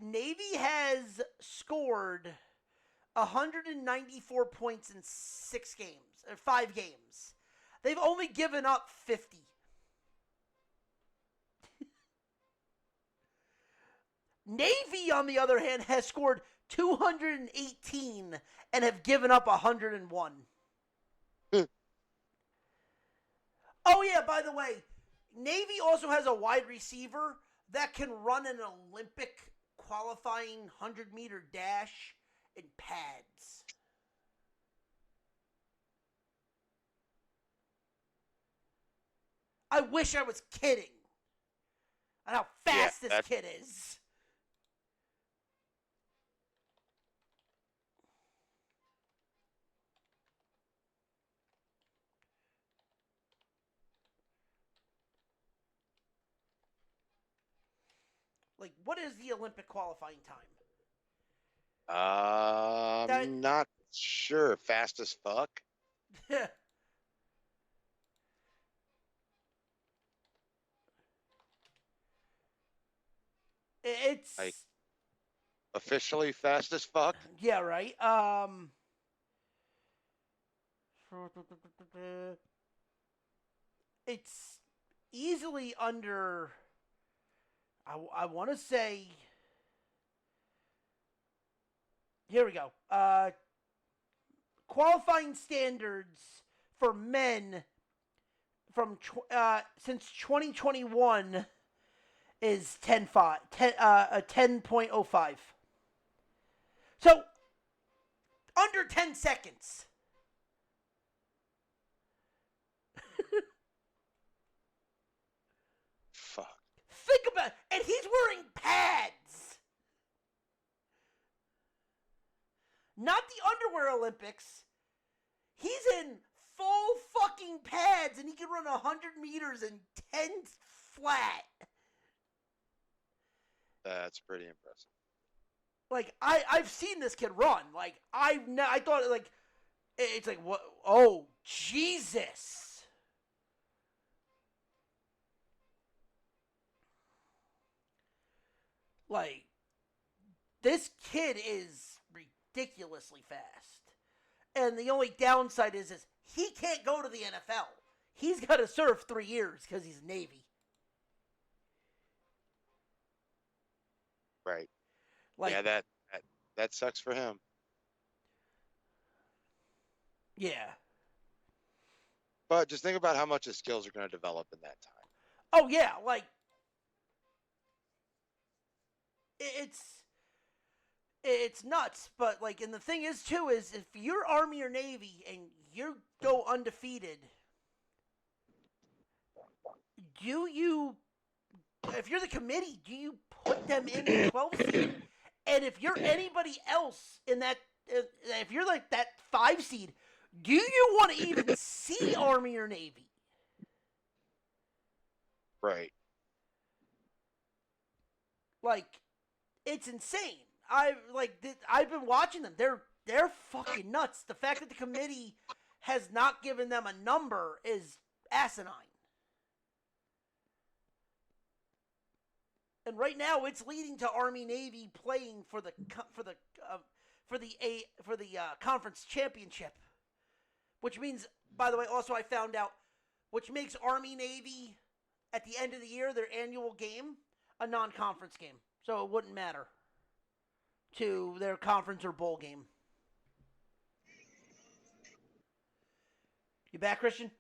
Navy has scored 194 points in 6 games, or 5 games. They've only given up 50. Navy, on the other hand, has scored 218 and have given up 101. Oh, yeah, by the way, Navy also has a wide receiver that can run an Olympic qualifying 100-meter dash in pads. I wish I was kidding on how fast this kid is. Like, what is the Olympic qualifying time? I'm not sure. Fast as fuck. It's like officially fast as fuck. Yeah, right. It's easily under. I want to say. Here we go. Qualifying standards for men from since 2021 is 10.05. So under 10 seconds. Fuck. Think about it. And he's wearing pads. Not the underwear Olympics. He's in full fucking pads and he can run 100 meters in 10 flat. That's pretty impressive. Like, I've seen this kid run. Like, I thought, like, it's like, what? Oh, Jesus. Like, this kid is ridiculously fast. And the only downside is he can't go to the NFL. He's got to serve 3 years because he's Navy. Right. Like, yeah, that sucks for him. Yeah. But just think about how much his skills are going to develop in that time. Oh, yeah. Like, it's nuts. But, like, and the thing is, too, is if you're Army or Navy and you go undefeated, if you're the committee, do you put them in the 12th seed? And if you're anybody else in that, if you're like that 5 seed, do you want to even see Army or Navy? Right. Like, it's insane. I've been watching them. They're fucking nuts. The fact that the committee has not given them a number is asinine. And right now, it's leading to Army Navy playing for the conference championship, which means, by the way, also I found out, which makes Army Navy at the end of the year their annual game a non-conference game, so it wouldn't matter to their conference or bowl game. You back, Christian?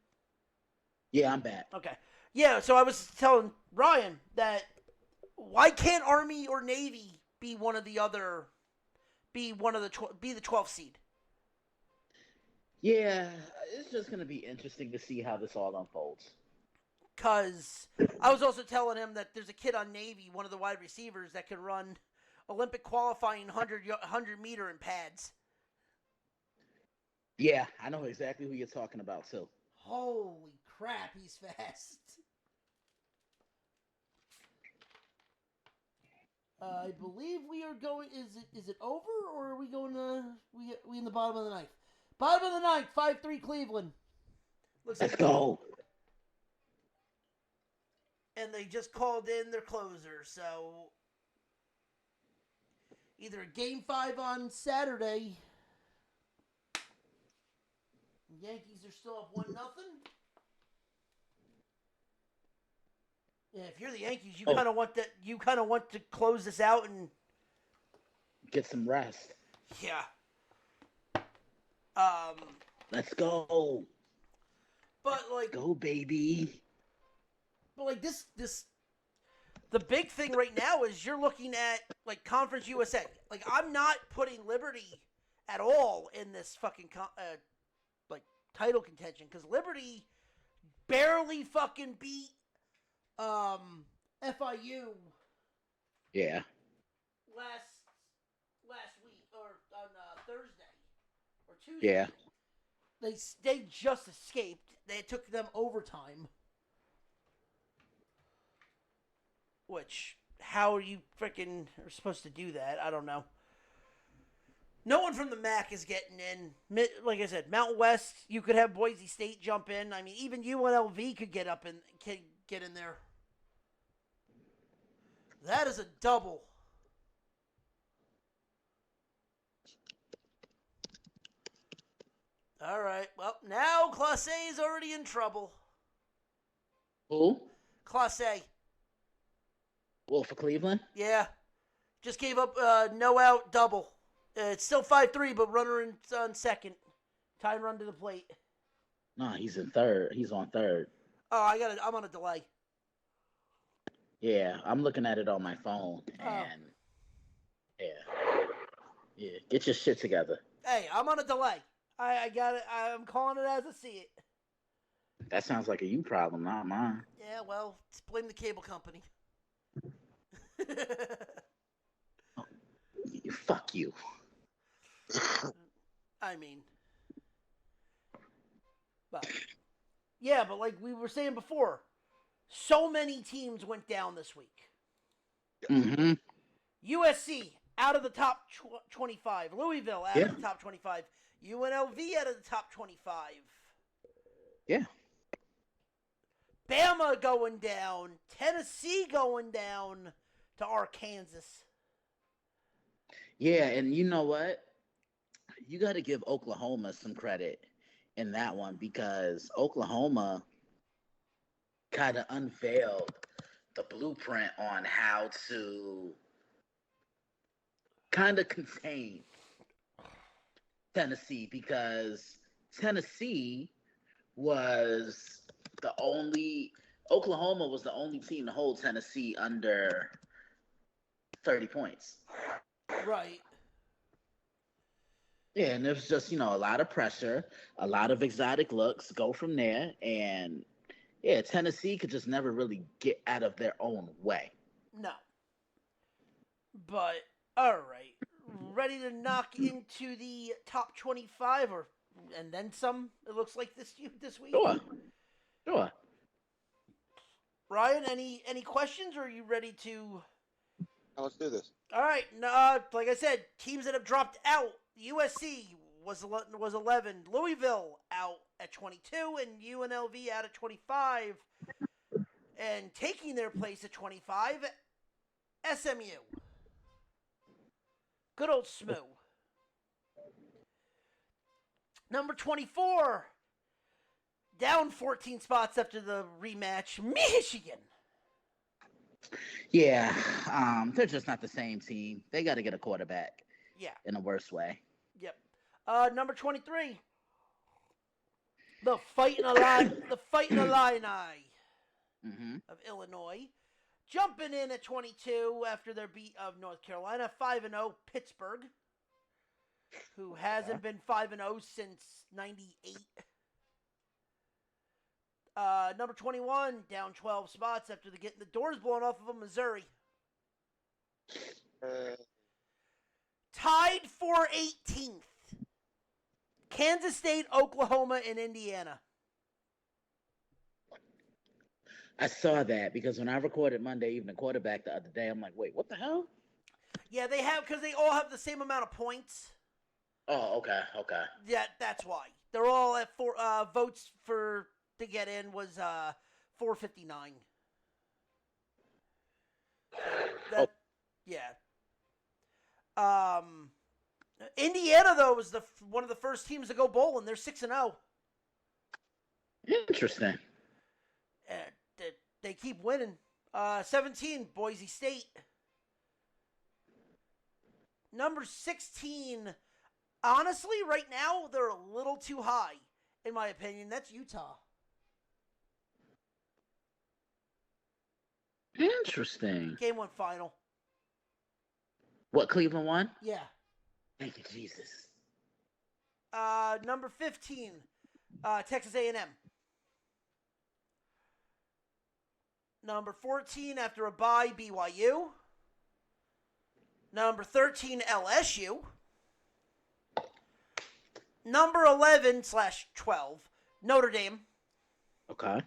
Yeah, I'm back. Okay. Yeah, so I was telling Ryan that why can't Army or Navy be the 12th seed? Yeah, it's just gonna be interesting to see how this all unfolds. Because I was also telling him that there's a kid on Navy, one of the wide receivers, that can run Olympic qualifying 100 meter in pads. Yeah, I know exactly who you're talking about too. Holy crap, he's fast. I believe we are going. Is it over, or are we going to? We in the bottom of the ninth? Bottom of the ninth, 5-3 Cleveland. Looks Let's like, go. and they just called in their closer, so either Game 5 on Saturday. Yankees are still up 1-0. Yeah, if you're the Yankees, you kind of want that. You kind of want to close this out and get some rest. Yeah. Let's go. But like, go baby. But like this, the big thing right now is you're looking at like Conference USA. Like I'm not putting Liberty at all in this fucking like title contention because Liberty barely fucking beat FIU. Yeah. Last week or on Thursday or Tuesday. Yeah. They just escaped. They took them overtime. Which, how are you freaking are supposed to do that? I don't know. No one from the MAC is getting in. Like I said, Mountain West, you could have Boise State jump in. I mean, even UNLV could get up and get in there. That is a double. All right. Well, now Class A is already in trouble. Who? Class A. Well, for Cleveland? Yeah. Just gave up no out double. It's still 5-3, but runner on second. Tying run to the plate. No, he's in third. He's on third. Oh, I'm on a delay. Yeah, I'm looking at it on my phone. And yeah, get your shit together. Hey, I'm on a delay. I got it. I'm calling it as I see it. That sounds like a you problem, not mine. Yeah, well, blame the cable company. Fuck you. I mean, but yeah, but like we were saying before, so many teams went down this week. Mm-hmm. USC out of the top 25. Louisville out of the top 25. UNLV out of the top 25. Yeah. Bama going down. Tennessee going down to Arkansas. Yeah, and you know what? You got to give Oklahoma some credit in that one because Oklahoma kind of unveiled the blueprint on how to kind of contain Tennessee because Tennessee was Oklahoma was the only team to hold Tennessee under 30 points. Right. Yeah, and there's just, a lot of pressure, a lot of exotic looks, go from there. And, yeah, Tennessee could just never really get out of their own way. No. But, all right. Ready to knock into the top 25 and then some, it looks like this week? Sure. Ryan, any questions, or are you ready to... Let's do this. All right. Like I said, teams that have dropped out. USC was 11. Louisville out at 22, and UNLV out at 25. And taking their place at 25, SMU. Good old SMU. Number 24, down 14 spots after the rematch, Michigan. Yeah, they're just not the same team. They got to get a quarterback. Yeah. In a worse way. Yep. Number 23, the Fighting Illini of Illinois, jumping in at 22 after their beat of North Carolina. 5-0 Pittsburgh, who hasn't been 5-0 since '98. Number 21, down 12 spots after getting the doors blown off of them, Missouri. Tied for 18th. Kansas State, Oklahoma, and Indiana. I saw that because when I recorded Monday Evening Quarterback the other day, I'm like, wait, what the hell? Yeah, they have, because they all have the same amount of points. Oh, okay, okay. Yeah, that's why. They're all at four. Votes for to get in was 459. Oh, That, yeah. Indiana though was one of the first teams to go bowling. They're 6-0. interesting. And they keep winning. 17, Boise State. Number 16. Honestly, right now they're a little too high, in my opinion. That's Utah. Interesting. Game 1 final. What, Cleveland won? Yeah. Thank you, Jesus. Number 15, Texas A&M. Number 14, after a bye, BYU. Number 13, LSU. Number 11/12, Notre Dame. Okay.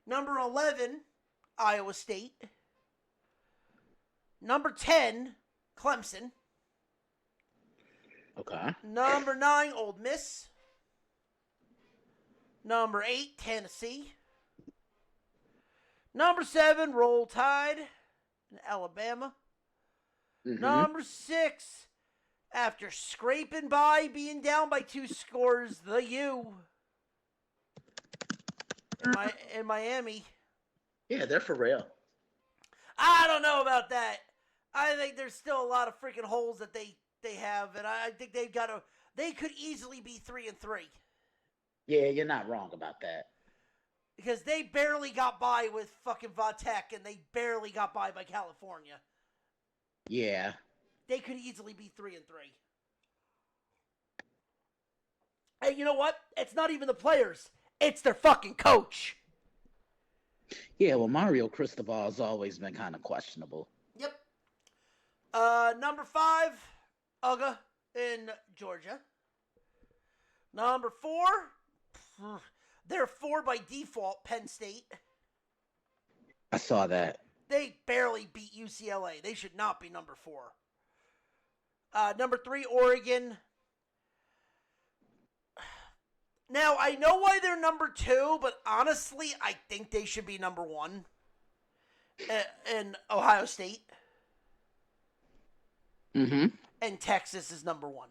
Number 11, Iowa State. Number 10, Clemson. Okay. Number 9, Ole Miss. Number 8, Tennessee. Number 7, Roll Tide in Alabama. Mm-hmm. Number 6, after scraping by, being down by 2 scores, the U in Miami. Yeah, they're for real. I don't know about that. I think there's still a lot of freaking holes that they have, and I think they could easily be 3-3. Yeah, you're not wrong about that. Because they barely got by with fucking Vatek, and they barely got by California. Yeah. They could easily be 3-3. And you know what? It's not even the players. It's their fucking coach. Yeah, well, Mario Cristobal has always been kind of questionable. Yep. Number 5, UGA in Georgia. Number 4, they're 4 by default, Penn State. I saw that. They barely beat UCLA. They should not be number 4. Number 3, Oregon. Now, I know why they're number 2, but honestly, I think they should be number 1 in Ohio State. Mm-hmm. And Texas is number 1.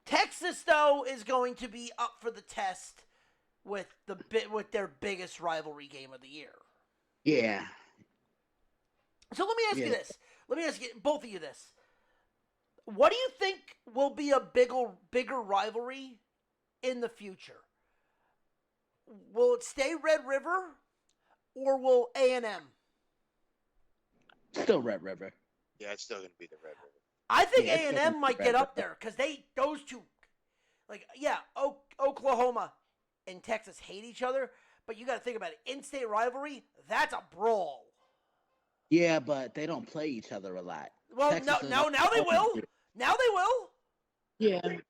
Texas, though, is going to be up for the test with their biggest rivalry game of the year. Yeah. So let me ask you this. Let me ask you, both of you this. What do you think will be a bigger rivalry in the future? Will it stay Red River, or will A&M? Still Red River. Yeah, it's still going to be the Red River. I think Yeah, it's A&M definitely might Red get up River. there because those two, like, yeah, Oklahoma and Texas hate each other, but you got to think about it. In-state rivalry, that's a brawl. Yeah, but they don't play each other a lot. Well, Texas and now they will. Oklahoma- Now they will.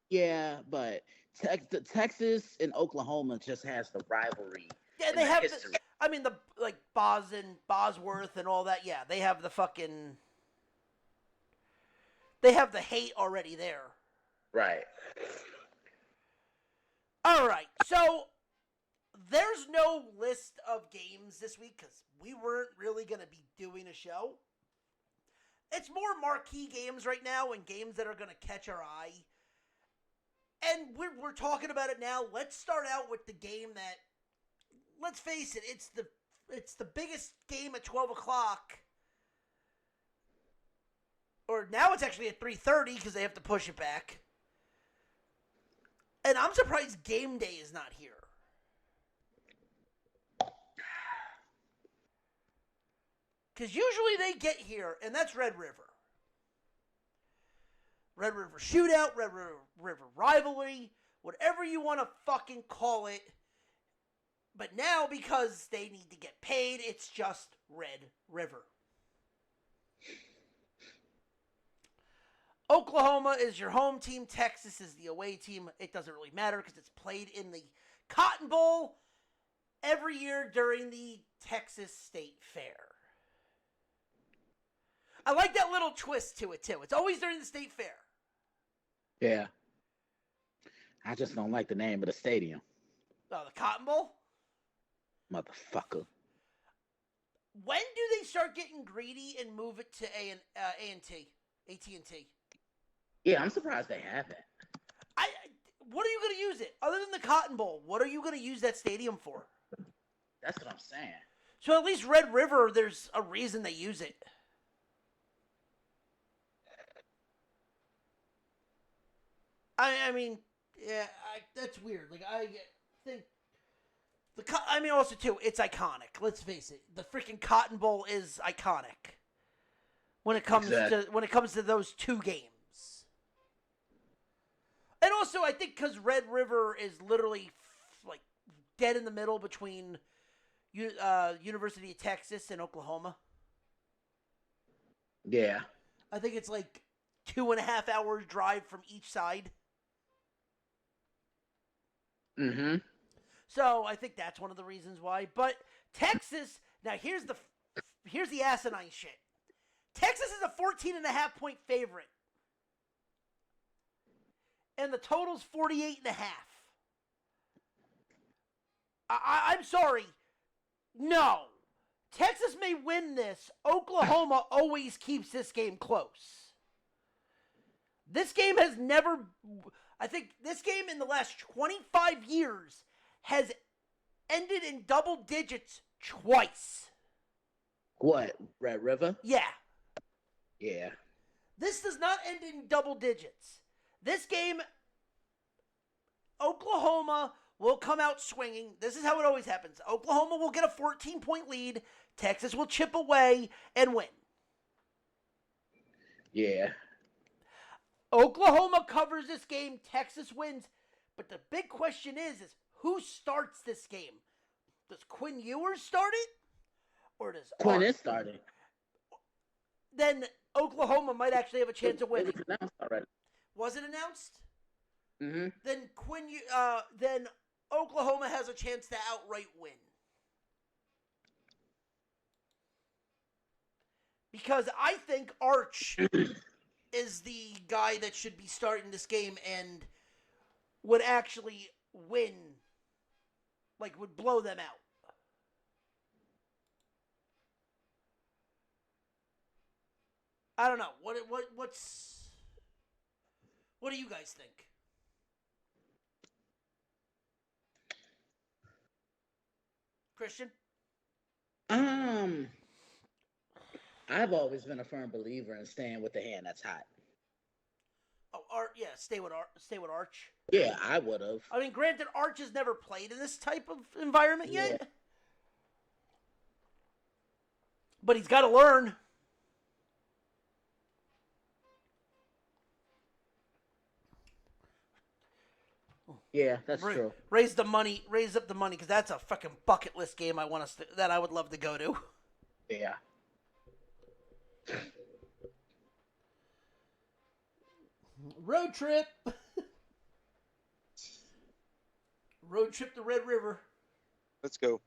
Yeah, but Texas and Oklahoma just has the rivalry. Yeah, and they the have. history. Bosworth and all that. Yeah, they have the fucking. They have the hate already there. Right. All right, so there's no list of games this week because we weren't really going to be doing a show. It's more marquee games right now and games that are going to catch our eye. And we're talking about it now. Let's start out with the game that, let's face it, it's the biggest game at 12 o'clock. Or now it's actually at 3:30 because they have to push it back. And I'm surprised Game Day is not here. Because usually they get here, and that's Red River. Red River Shootout, Red River Rivalry, whatever you want to fucking call it. But now, because they need to get paid, it's just Red River. Oklahoma is your home team. Texas is the away team. It doesn't really matter because it's played in the Cotton Bowl every year during the Texas State Fair. I like that little twist to it, too. It's always during the State Fair. Yeah. I just don't like the name of the stadium, Oh, the Cotton Bowl. motherfucker. When do they start getting greedy and move it to A&T, AT&T? Yeah, I'm surprised they haven't. What are you going to use it other than the Cotton Bowl? What are you going to use that stadium for? That's what I'm saying. So at least Red River, there's a reason they use it. I mean, yeah, that's weird. Like I think also too, it's iconic. Let's face it, the freaking Cotton Bowl is iconic when it comes to those two games. And also, I think because Red River is literally like dead in the middle between University of Texas and Oklahoma. Yeah. I think it's like 2.5 hours drive from each side. Mm-hmm. So I think that's one of the reasons why. But Texas, now here's the asinine shit. Texas is a 14.5-point favorite. And the total's 48.5. I'm sorry. No. Texas may win this. Oklahoma always keeps this game close. This game has never... I think this game in the last 25 years has ended in double digits twice. What? Red River? Yeah. Yeah. This does not end in double digits. This game, Oklahoma will come out swinging. This is how it always happens. Oklahoma will get a 14-point lead. Texas will chip away and win. Yeah. Oklahoma covers this game. Texas wins. But the big question is who starts this game? Does Quinn Ewers start it? Or does Quinn is starting. Then Oklahoma might actually have a chance of winning. It was announced already. Was it announced? Mm-hmm. Then Oklahoma has a chance to outright win. Because I think Arch is the guy that should be starting this game and would actually win, like would blow them out. I don't know. What do you guys think? Christian? I've always been a firm believer in staying with the hand that's hot. Oh, stay with Arch. Yeah, I would have. I mean, granted, Arch has never played in this type of environment yet. But he's got to learn. Yeah, that's true. Raise up the money, because that's a fucking bucket list game that I would love to go to. Yeah. Road trip. Road trip to Red River. Let's go.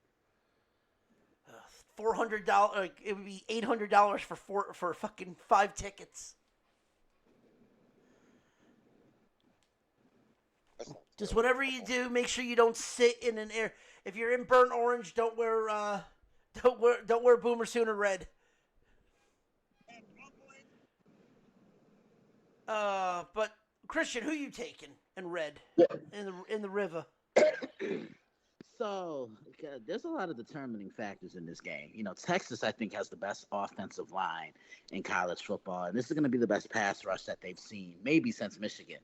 $400. It would be $800 for fucking 5 tickets. Just whatever you do, make sure you don't sit in an air. If you're in burnt orange, don't wear Boomer Sooner red. But Christian, who you taking in red in the river? So there's a lot of determining factors in this game. You know, Texas, I think, has the best offensive line in college football, and this is going to be the best pass rush that they've seen, maybe since Michigan.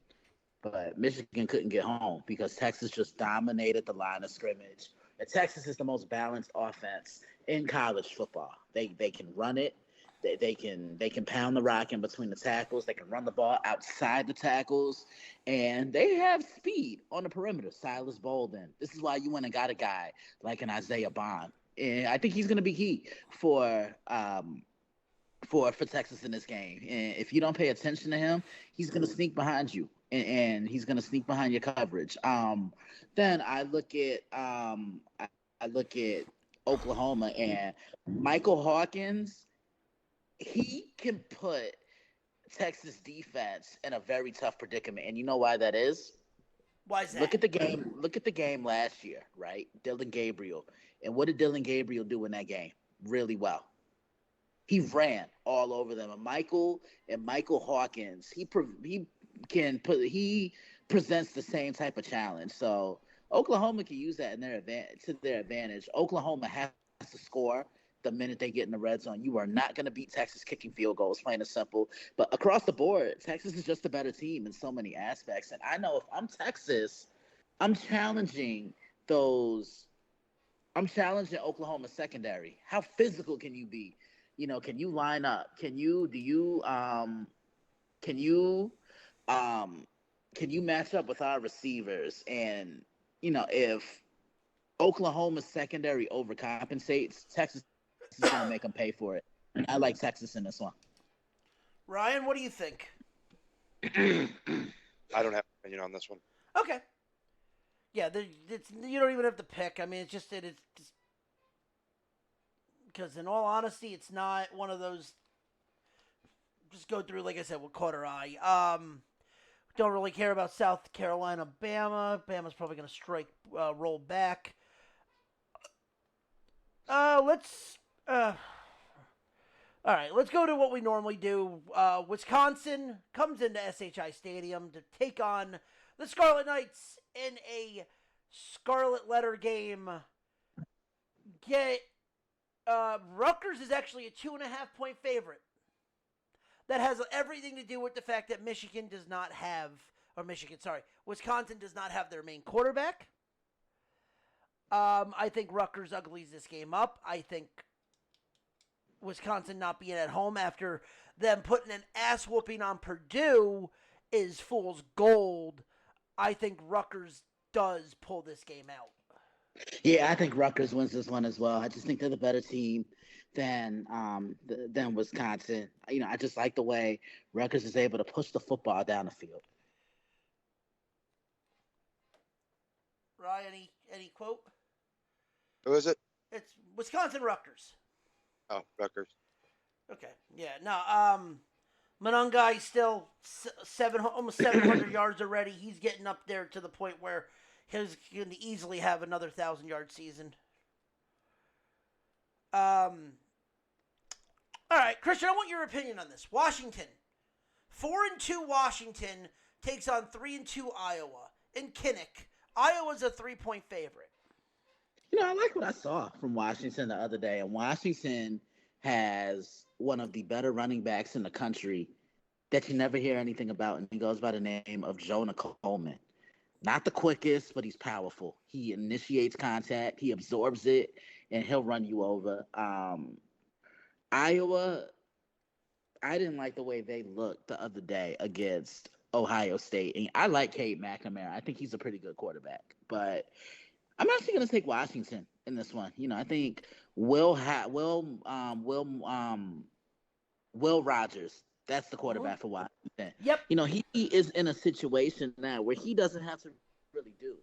But Michigan couldn't get home because Texas just dominated the line of scrimmage. And Texas is the most balanced offense in college football. They can run it. They can pound the rock in between the tackles. They can run the ball outside the tackles. And they have speed on the perimeter. Silas Bolden. This is why you went and got a guy like an Isaiah Bond. And I think he's going to be key for Texas in this game. And if you don't pay attention to him, he's going to sneak behind you. And he's going to sneak behind your coverage. Then I look at Oklahoma and Michael Hawkins. He can put Texas defense in a very tough predicament, and you know why that is? Why is that? Look at the game. Look at the game last year, right? Dylan Gabriel, and what did Dylan Gabriel do in that game? Really well. He ran all over them. And Michael Hawkins, he presents the same type of challenge. So Oklahoma can use that to their advantage. Oklahoma has to score the minute they get in the red zone. You are not going to beat Texas kicking field goals, plain and simple. But across the board, Texas is just a better team in so many aspects. And I know if I'm Texas, I'm challenging those. I'm challenging Oklahoma secondary. How physical can you be? Can you line up? Can you match up with our receivers? And if Oklahoma's secondary overcompensates, Texas is going to make them pay for it. And I like Texas in this one. Ryan, what do you think? I don't have an opinion on this one. Okay. Yeah, you don't even have to pick. I mean, it's just because in all honesty, it's not one of those. Just go through, like I said, what caught our eye. Don't really care about South Carolina, Bama. Bama's probably going to roll back. All right, let's go to what we normally do. Wisconsin comes into SHI Stadium to take on the Scarlet Knights in a Scarlet Letter game. Rutgers is actually a 2.5-point favorite. That has everything to do with the fact that Wisconsin does not have their main quarterback. I think Rutgers uglies this game up. I think Wisconsin not being at home after them putting an ass whooping on Purdue is fool's gold. I think Rutgers does pull this game out. Yeah, I think Rutgers wins this one as well. I just think they're the better team than Wisconsin. I just like the way Rutgers is able to push the football down the field. Ryan, any quote? Who is it? It's Wisconsin-Rutgers. Oh, Rutgers. Okay, yeah. No, Monongai still almost 700 yards already. He's getting up there to the point where he's going to easily have another 1,000-yard season. All right, Christian, I want your opinion on this. Washington. 4-2 Washington takes on 3-2 Iowa. In Kinnick, Iowa's a 3-point favorite. I like what I saw from Washington the other day. And Washington has one of the better running backs in the country that you never hear anything about. And he goes by the name of Jonah Coleman. Not the quickest, but he's powerful. He initiates contact. He absorbs it, and he'll run you over. Iowa, I didn't like the way they looked the other day against Ohio State. And I like Cade McNamara. I think he's a pretty good quarterback. But I'm actually going to take Washington in this one. I think Will Rogers, that's the quarterback for Washington. Yep. He is in a situation now where he doesn't have to really do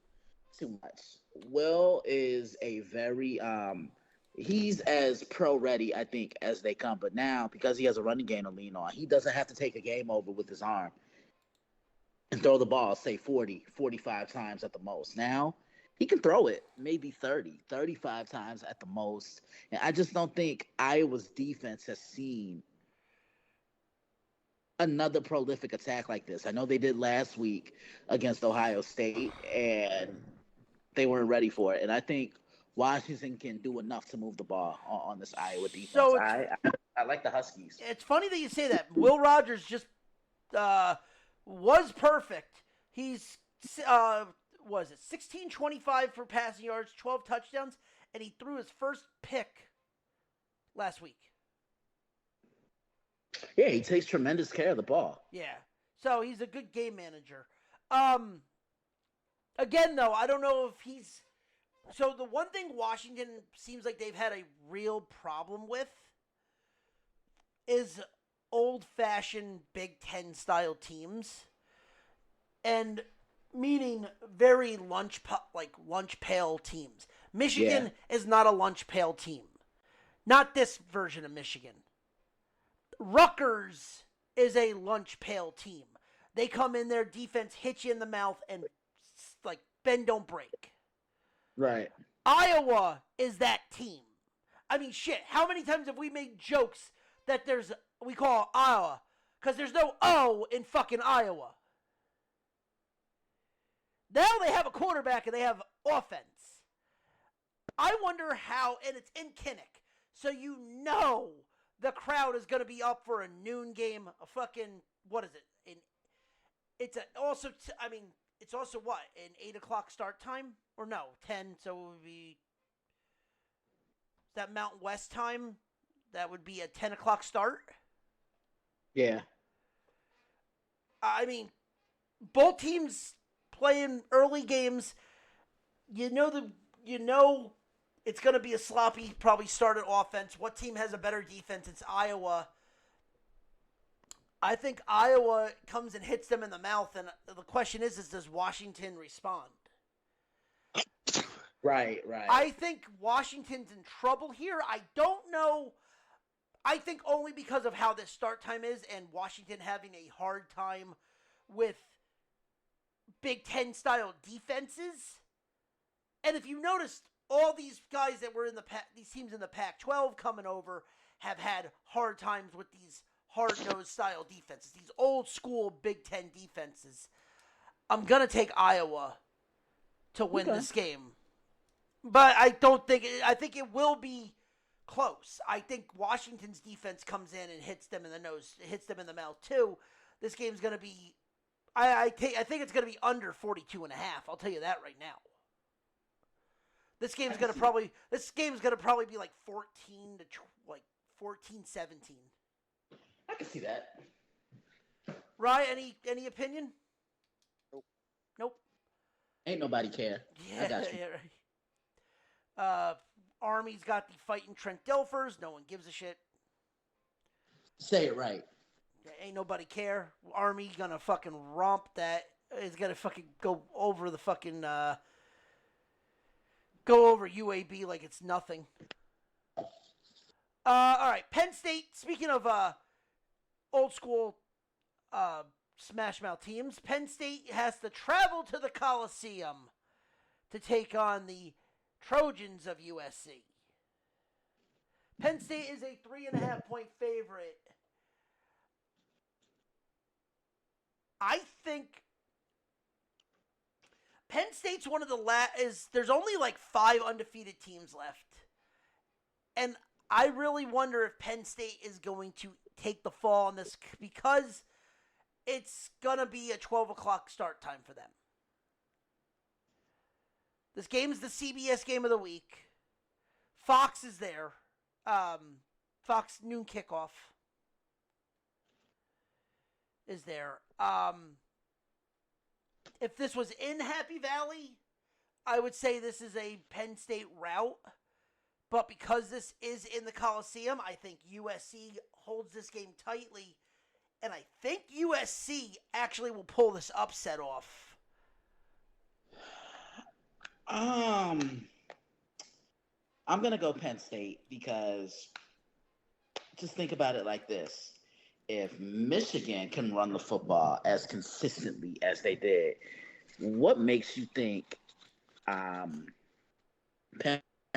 too much. Will is a very he's as pro ready, I think, as they come. But now, because he has a running game to lean on, he doesn't have to take a game over with his arm and throw the ball, say 40, 45 times at the most. Now, he can throw it maybe 30, 35 times at the most. And I just don't think Iowa's defense has seen another prolific attack like this. I know they did last week against Ohio State, and they weren't ready for it. And I think Washington can do enough to move the ball on this Iowa defense. So I like the Huskies. It's funny that you say that. Will Rogers just was perfect. He's was it 16-25 for passing yards, 12 touchdowns, and he threw his first pick last week. Yeah, he takes tremendous care of the ball. Yeah. So he's a good game manager. Again, though, I don't know if he's... So the one thing Washington seems like they've had a real problem with is old-fashioned Big Ten style teams. And meaning very lunch pail teams. Michigan is not a lunch pail team. Not this version of Michigan. Rutgers is a lunch pail team. They come in there, defense hits you in the mouth, and like bend don't break. Right. Iowa is that team. I mean, shit. How many times have we made jokes that we call Iowa because there's no O in fucking Iowa? Now they have a quarterback and they have offense. I wonder how, and it's in Kinnick, so you know the crowd is going to be up for a noon game. A fucking, what is it? It's also what, an 8 o'clock start time? Or no, 10, so it would be, is that Mountain West time? That would be a 10 o'clock start? Yeah. I mean, both teams playing early games. You know it's going to be a sloppy, probably started offense. What team has a better defense? It's Iowa. I think Iowa comes and hits them in the mouth, and the question is does Washington respond? Right. I think Washington's in trouble here. I don't know. I think only because of how this start time is and Washington having a hard time with Big Ten style defenses. And if you noticed, all these guys that were in these teams in the Pac-12 coming over have had hard times with these hard-nosed style defenses, these old school Big Ten defenses. I'm going to take Iowa to win this game. But I think it will be close. I think Washington's defense comes in and hits them in the nose, hits them in the mouth too. This game's going to be, I think it's going to be under 42.5. I'll tell you that right now. This game's going to probably be like 14-17. I can see that. Rye, any opinion? Nope. Ain't nobody care. Yeah, I got you. yeah, right. Army's got the fighting Trent Dilfers. No one gives a shit. Say it right. Ain't nobody care. Army gonna fucking romp that. Is gonna fucking go over the fucking go over UAB like it's nothing. All right, Penn State. Speaking of old school Smash Mouth teams, Penn State has to travel to the Coliseum to take on the Trojans of USC. Penn State is a 3.5-point favorite. I think Penn State's one of the there's only like 5 undefeated teams left. And I really wonder if Penn State is going to take the fall on this because it's going to be a 12 o'clock start time for them. This game's the CBS game of the week. Fox is there. Fox noon kickoff is there. If this was in Happy Valley, I would say this is a Penn State rout. But because this is in the Coliseum, I think USC holds this game tightly. And I think USC actually will pull this upset off. I'm gonna go Penn State because just think about it like this. If Michigan can run the football as consistently as they did, what makes you think Penn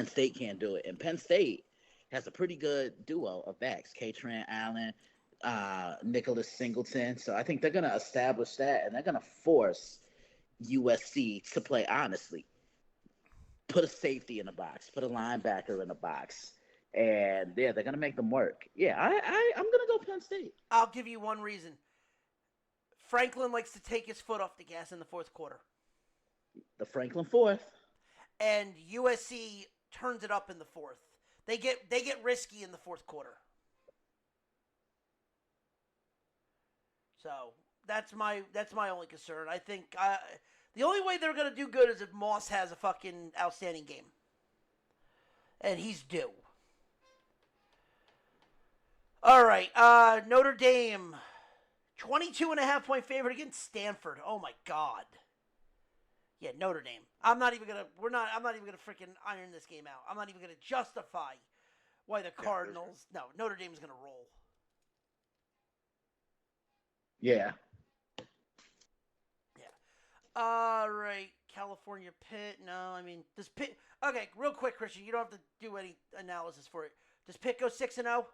State can't do it? And Penn State has a pretty good duo of backs, K-Trent Allen, Nicholas Singleton. So I think they're going to establish that, and they're going to force USC to play honestly. Put a safety in the box, put a linebacker in the box, and yeah, they're going to make them work. Yeah, I'm going to go Penn State. I'll give you one reason. Franklin likes to take his foot off the gas in the fourth quarter. The Franklin fourth. And USC turns it up in the fourth. They get risky in the fourth quarter. So that's my only concern. I think the only way they're going to do good is if Moss has a fucking outstanding game. And he's due. All right, Notre Dame, 22.5-point favorite against Stanford. Oh my God. Yeah, Notre Dame. I'm not even gonna freaking iron this game out. I'm not even gonna justify why the Cardinals. No, Notre Dame's gonna roll. Yeah. Yeah. All right. California Pitt. No, I mean, does Pitt. Okay, real quick, Christian. You don't have to do any analysis for it. Does Pitt go 6-0?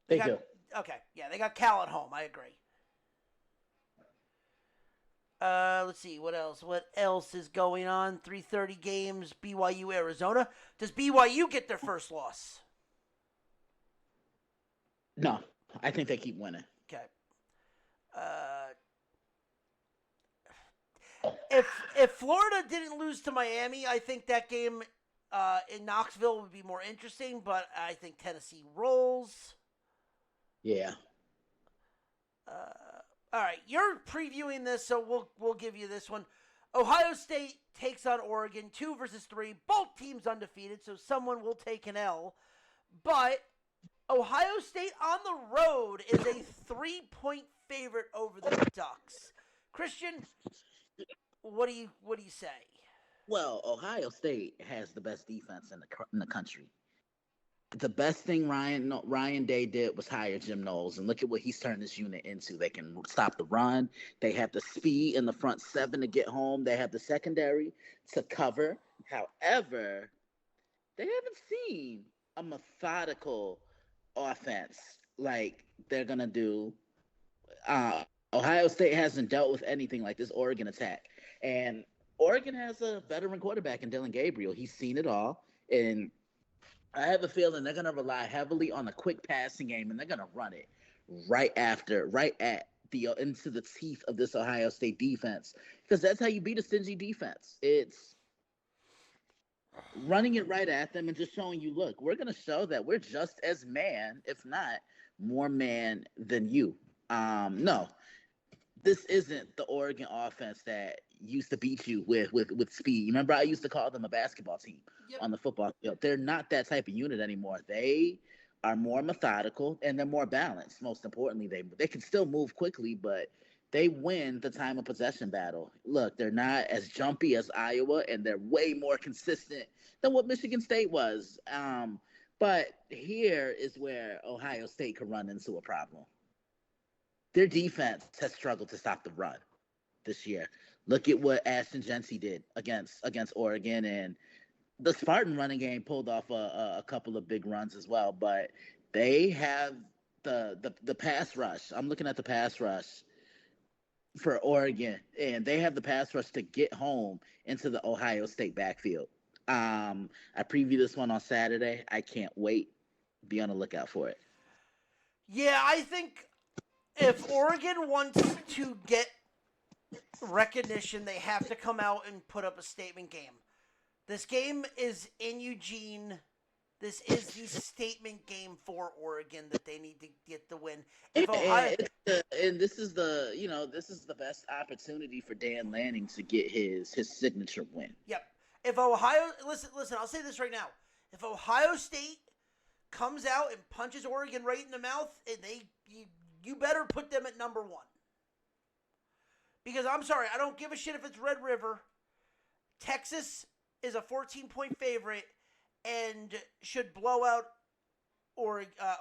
They got, do. Okay, yeah, they got Cal at home. I agree. Let's see what else. What else is going on? 3:30 games. BYU Arizona. Does BYU get their first loss? No, I think they keep winning. Okay. If Florida didn't lose to Miami, I think that game in Knoxville would be more interesting. But I think Tennessee rolls. Yeah. All right, you're previewing this, so we'll give you this one. Ohio State takes on Oregon, 2 versus 3. Both teams undefeated, so someone will take an L. But Ohio State on the road is a 3-point favorite over the Ducks. Christian, what do you say? Well, Ohio State has the best defense in the country. The best thing Ryan Day did was hire Jim Knowles, and look at what he's turned this unit into. They can stop the run. They have the speed in the front seven to get home. They have the secondary to cover. However, they haven't seen a methodical offense like they're gonna do. Ohio State hasn't dealt with anything like this Oregon attack, and Oregon has a veteran quarterback in Dylan Gabriel. He's seen it all, and I have a feeling they're going to rely heavily on a quick passing game, and they're going to run it right at the into the teeth of this Ohio State defense, because that's how you beat a stingy defense. It's running it right at them and just showing you, look, we're going to show that we're just as man, if not more man than you. No, this isn't the Oregon offense that used to beat you with speed. Remember, I used to call them a basketball team on the football field. They're not that type of unit anymore. They are more methodical and they're more balanced. Most importantly, they can still move quickly, but they win the time of possession battle. Look, they're not as jumpy as Iowa, and they're way more consistent than what Michigan State was. But here is where Ohio State could run into a problem. Their defense has struggled to stop the run this year. Look at what Ashton Jency did against Oregon, and the Spartan running game pulled off a couple of big runs as well. But they have the pass rush. I'm looking at the pass rush for Oregon, and they have the pass rush to get home into the Ohio State backfield. I previewed this one on Saturday. I can't wait. Be on the lookout for it. Yeah, I think if Oregon wants to get recognition, they have to come out and put up a statement game. This game is in Eugene. This is the statement game for Oregon that they need to get the win. If Ohio, and this is the best opportunity for Dan Lanning to get his signature win. Yep. If Ohio, listen, I'll say this right now. If Ohio State comes out and punches Oregon right in the mouth, and you better put them at number 1. Because I'm sorry, I don't give a shit if it's Red River. Texas is a 14-point favorite and should blow out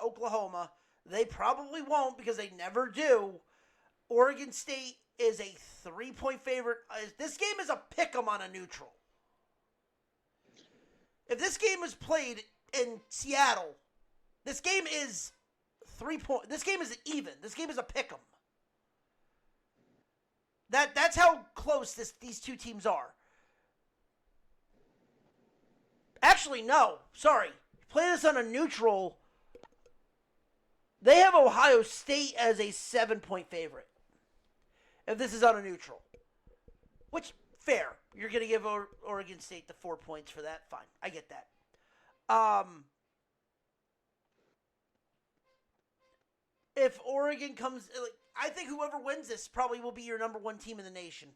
Oklahoma. They probably won't because they never do. Oregon State is a 3-point favorite. This game is a pick'em on a neutral. If this game was played in Seattle, this game is 3 point. This game is even. This game is a pick'em. That's how close these two teams are. Actually, no. Sorry. Play this on a neutral. They have Ohio State as a 7-point favorite. If this is on a neutral. Which, fair. You're going to give Oregon State the 4 points for that. Fine. I get that. If Oregon comes... I think whoever wins this probably will be your number 1 team in the nation.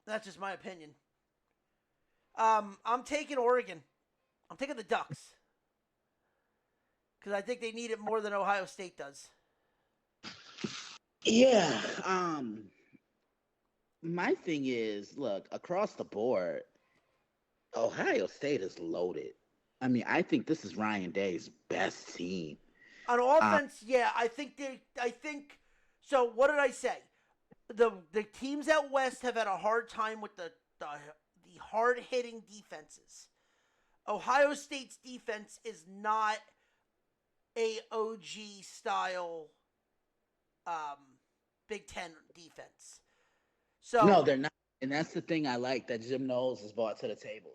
That's just my opinion. I'm taking Oregon. I'm taking the Ducks. Because I think they need it more than Ohio State does. Yeah. My thing is, look, across the board, Ohio State is loaded. I mean, I think this is Ryan Day's best team. On offense, yeah, I think so. What did I say? The teams out west have had a hard time with the hard hitting defenses. Ohio State's defense is not a OG style Big Ten defense. So No, they're not, and that's the thing I like that Jim Knowles has brought to the table.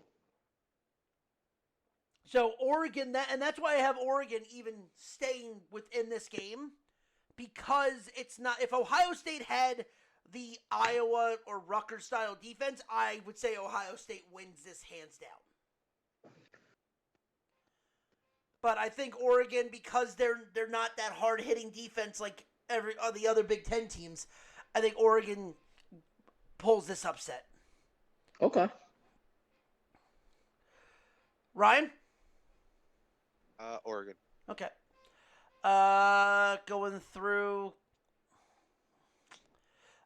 So Oregon, that's why I have Oregon even staying within this game, because it's not. If Ohio State had the Iowa or Rutgers style defense, I would say Ohio State wins this hands down. But I think Oregon, because they're not that hard hitting defense like every the other Big Ten teams, I think Oregon pulls this upset. Okay. Ryan? Oregon. Okay. Going through.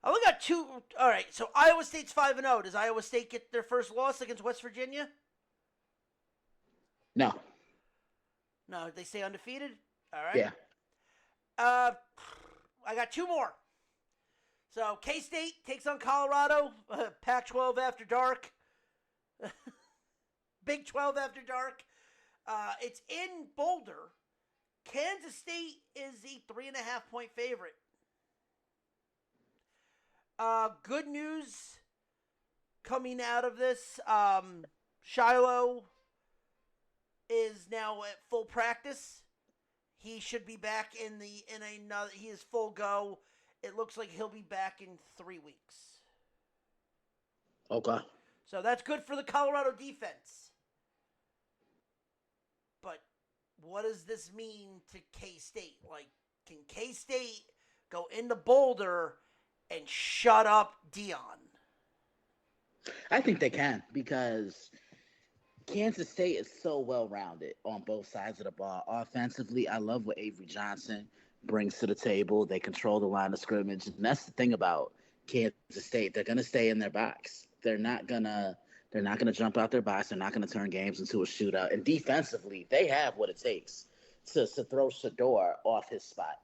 I only got two. All right, so Iowa State's 5-0. Does Iowa State get their first loss against West Virginia? No. No, they stay undefeated. All right. Yeah. I got two more. So K-State takes on Colorado. Pac-12 after dark. Big 12 after dark. It's in Boulder. Kansas State is a 3.5-point favorite. Good news coming out of this. Shiloh is now at full practice. He should be back in another. He is full go. It looks like he'll be back in 3 weeks. Okay. So that's good for the Colorado defense. But what does this mean to K-State? Like, can K-State go into Boulder and shut up Dion? I think they can, because Kansas State is so well-rounded on both sides of the ball. Offensively, I love what Avery Johnson brings to the table. They control the line of scrimmage, and that's the thing about Kansas State. They're going to stay in their box. They're not gonna jump out their box. They're not gonna turn games into a shootout. And defensively, they have what it takes to throw Shador off his spot.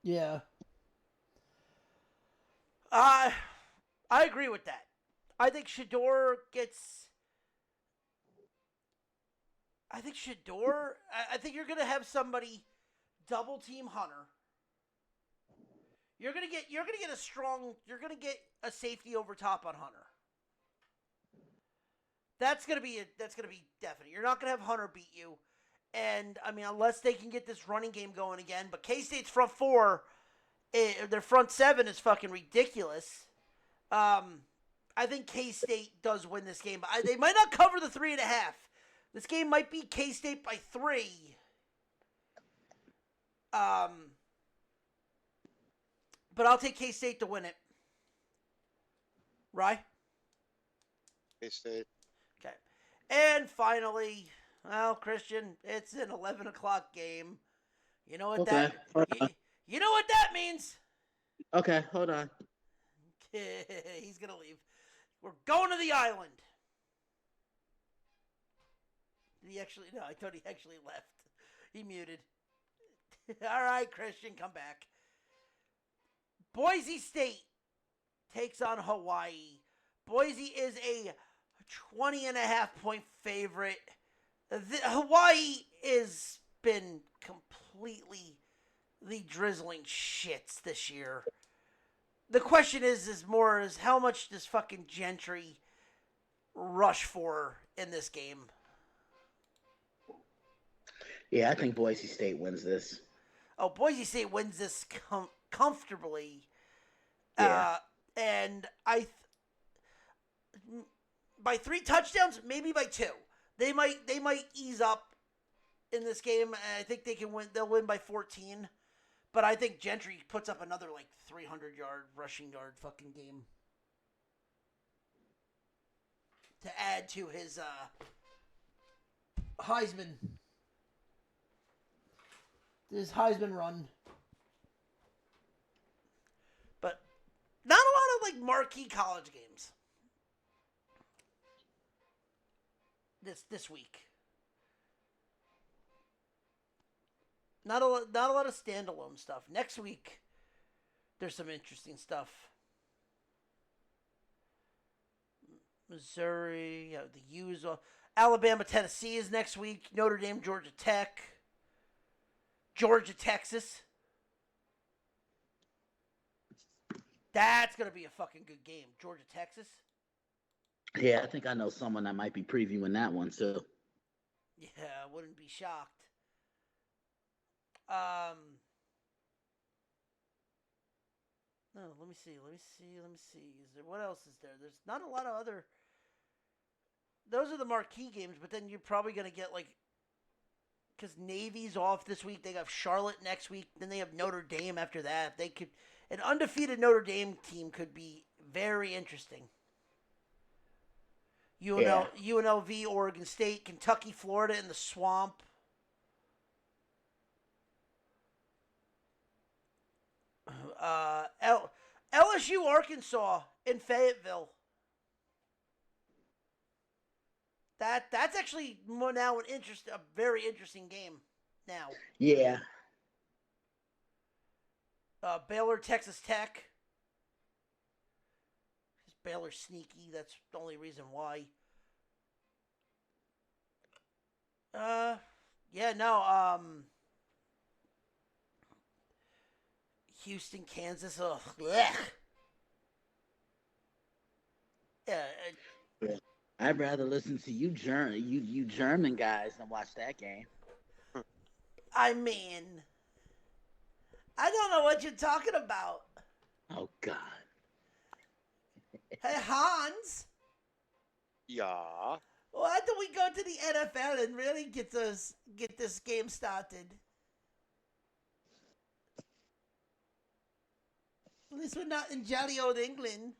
Yeah. I agree with that. I think Shador gets. I think you're gonna have somebody double team Hunter. You're gonna get a safety over top on Hunter. That's gonna be definite. You're not gonna have Hunter beat you, and I mean, unless they can get this running game going again. But K-State's front four, their front seven is fucking ridiculous. I think K-State does win this game, but they might not cover the 3.5. This game might be K-State by 3. But I'll take K-State to win it. Right? K-State. Okay. And finally, well, Christian, it's an 11 o'clock game. You know what Okay. you know what that means? Okay, hold on. He's going to leave. We're going to the island. No, I thought he actually left. He muted. All right, Christian, come back. Boise State takes on Hawaii. Boise is a 20.5-point favorite. Hawaii has been completely the drizzling shits this year. The question is how much does fucking Gentry rush for in this game? Yeah, I think Boise State wins this. Oh, Boise State wins this comfortably. Yeah. And by 3 touchdowns, maybe by 2. They might ease up in this game. I think they can win. They'll win by 14. But I think Gentry puts up another 300-yard rushing yard fucking game to add to his Heisman run. But not a lot of marquee college games this week. Not a lot of standalone stuff. Next week, there's some interesting stuff. Missouri, the U's. Alabama, Tennessee is next week. Notre Dame, Georgia Tech. Georgia, Texas. That's going to be a fucking good game. Georgia, Texas. Yeah, I think I know someone that might be previewing that one too. Yeah, I wouldn't be shocked. No, let me see. Is there what else is there? There's not a lot of other. Those are the marquee games, but then you're probably gonna get like, because Navy's off this week. They got Charlotte next week. Then they have Notre Dame after that. They could an undefeated Notre Dame team could be very interesting. UNLV, Oregon State, Kentucky, Florida in the swamp. LSU, Arkansas in Fayetteville. That's actually now a very interesting game now. Yeah. Baylor, Texas Tech. Baylor's sneaky. That's the only reason why. Houston, Kansas. Ugh. Blech. Yeah. I'd rather listen to you German guys than watch that game. I mean, I don't know what you're talking about. Oh God. Hey, Hans. Yeah. Why don't we go to the NFL and really get this game started? At least we're not in jolly old England.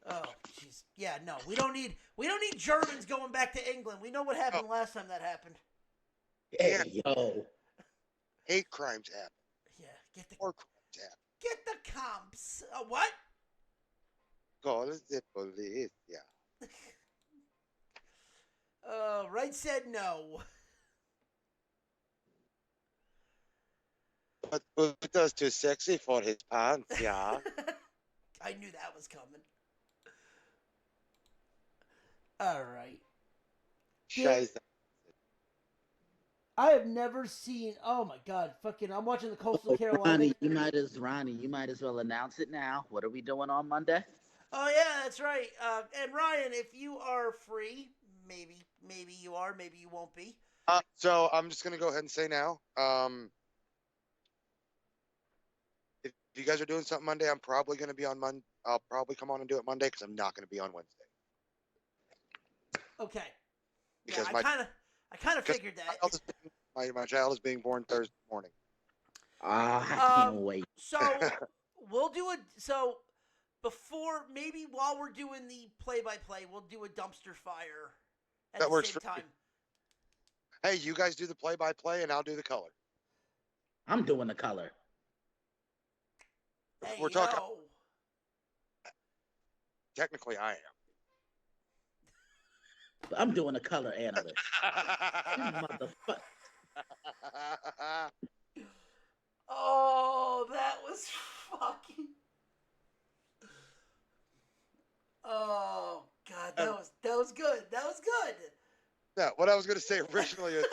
Oh, jeez. Yeah, no, we don't need Germans going back to England. We know what happened last time that happened. Hey, yo. Hate crimes happen. Yeah, get the War crimes happen. Get the comps. What? Call the police. Yeah. Right said no. But Buddha's too sexy for his pants. Yeah. I knew that was coming. All right. Scheiße. I have never seen. Oh my God! Fucking! I'm watching the Coastal Carolina. Ronnie, you might as well announce it now. What are we doing on Monday? Oh yeah, that's right. And Ryan, if you are free, maybe you are, maybe you won't be. So I'm just gonna go ahead and say now. If you guys are doing something Monday, I'm probably gonna be on Monday. I'll probably come on and do it Monday because I'm not gonna be on Wednesday. Okay. Because yeah, I kind of figured that. My child is being born Thursday morning. I can't wait. So we'll do before, maybe while we're doing the play-by-play, we'll do a dumpster fire at That the works same for time. me. Hey, you guys do the play-by-play, and I'll do the color. I'm doing the color. Hey, We're talking. yo. Technically, I am. I'm doing a color analyst. You motherfucker. Oh, that was fucking. Oh God, that was good. That was good. Yeah, what I was going to say originally is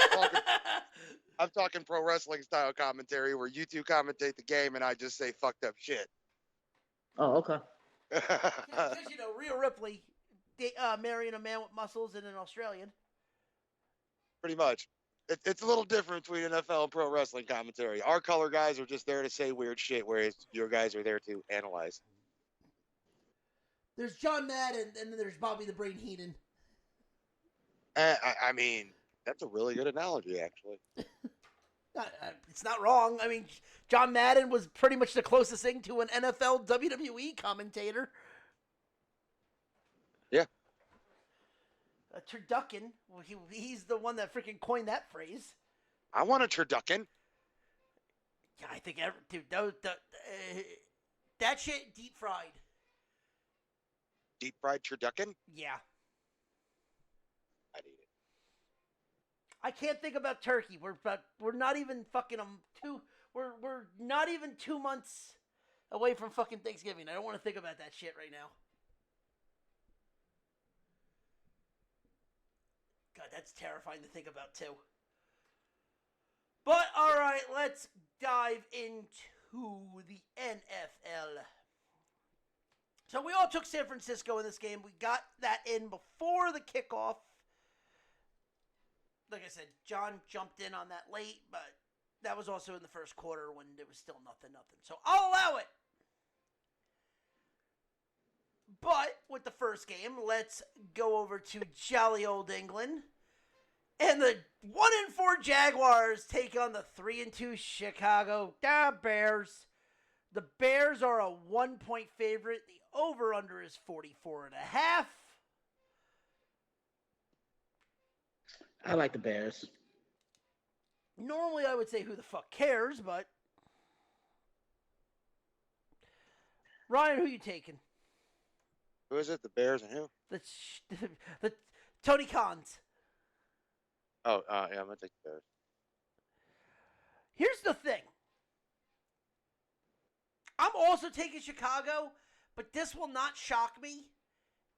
I'm talking pro wrestling style commentary where you two commentate the game and I just say fucked up shit. Oh, okay. Because Rhea Ripley marrying a man with muscles and an Australian. Pretty much. It's a little different between NFL and pro wrestling commentary. Our color guys are just there to say weird shit, whereas your guys are there to analyze. There's John Madden, and then there's Bobby the Brain Heenan. I mean, that's a really good analogy, actually. It's not wrong. I mean, John Madden was pretty much the closest thing to an NFL WWE commentator. Yeah. Turducken, he's the one that freaking coined that phrase. I want a turducken. Yeah, I think, dude, that shit deep fried. Deep fried turducken? Yeah. I'd eat I can't think about Turkey. We're not even fucking we're not even 2 months away from fucking Thanksgiving. I don't want to think about that shit right now. God, that's terrifying to think about too. But all right, let's dive into the NFL. So we all took San Francisco in this game. We got that in before the kickoff. Like I said, John jumped in on that late, but that was also in the first quarter when there was still nothing. So I'll allow it. But with the first game, let's go over to jolly old England. And the 1-4 Jaguars take on the 3-2 Chicago Bears. The Bears are a 1-point favorite. The over-under is 44.5. I like the Bears. Normally, I would say who the fuck cares, but Ryan, who you taking? Who is it? The Bears and who? The Tony Khans. Oh, yeah, I'm gonna take the Bears. Here's the thing. I'm also taking Chicago, but this will not shock me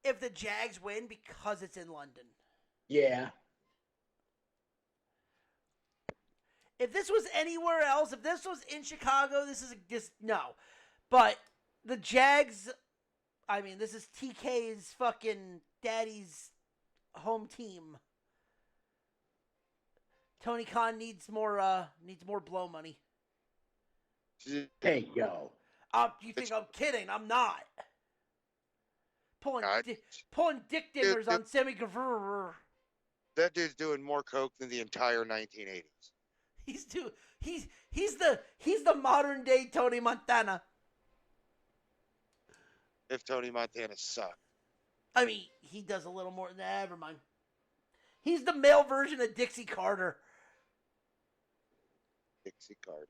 if the Jags win because it's in London. Yeah. If this was anywhere else, if this was in Chicago, no. But the Jags, I mean, this is TK's fucking daddy's home team. Tony Khan needs more blow money. Hey, yo. You think I'm kidding? I'm not. Pulling dick dinners dude, on Sammy Guevara. That dude's doing more coke than the entire 1980s. He's the modern day Tony Montana. If Tony Montana sucked. I mean, he does a little more. Never mind. He's the male version of Dixie Carter. Dixie Carter.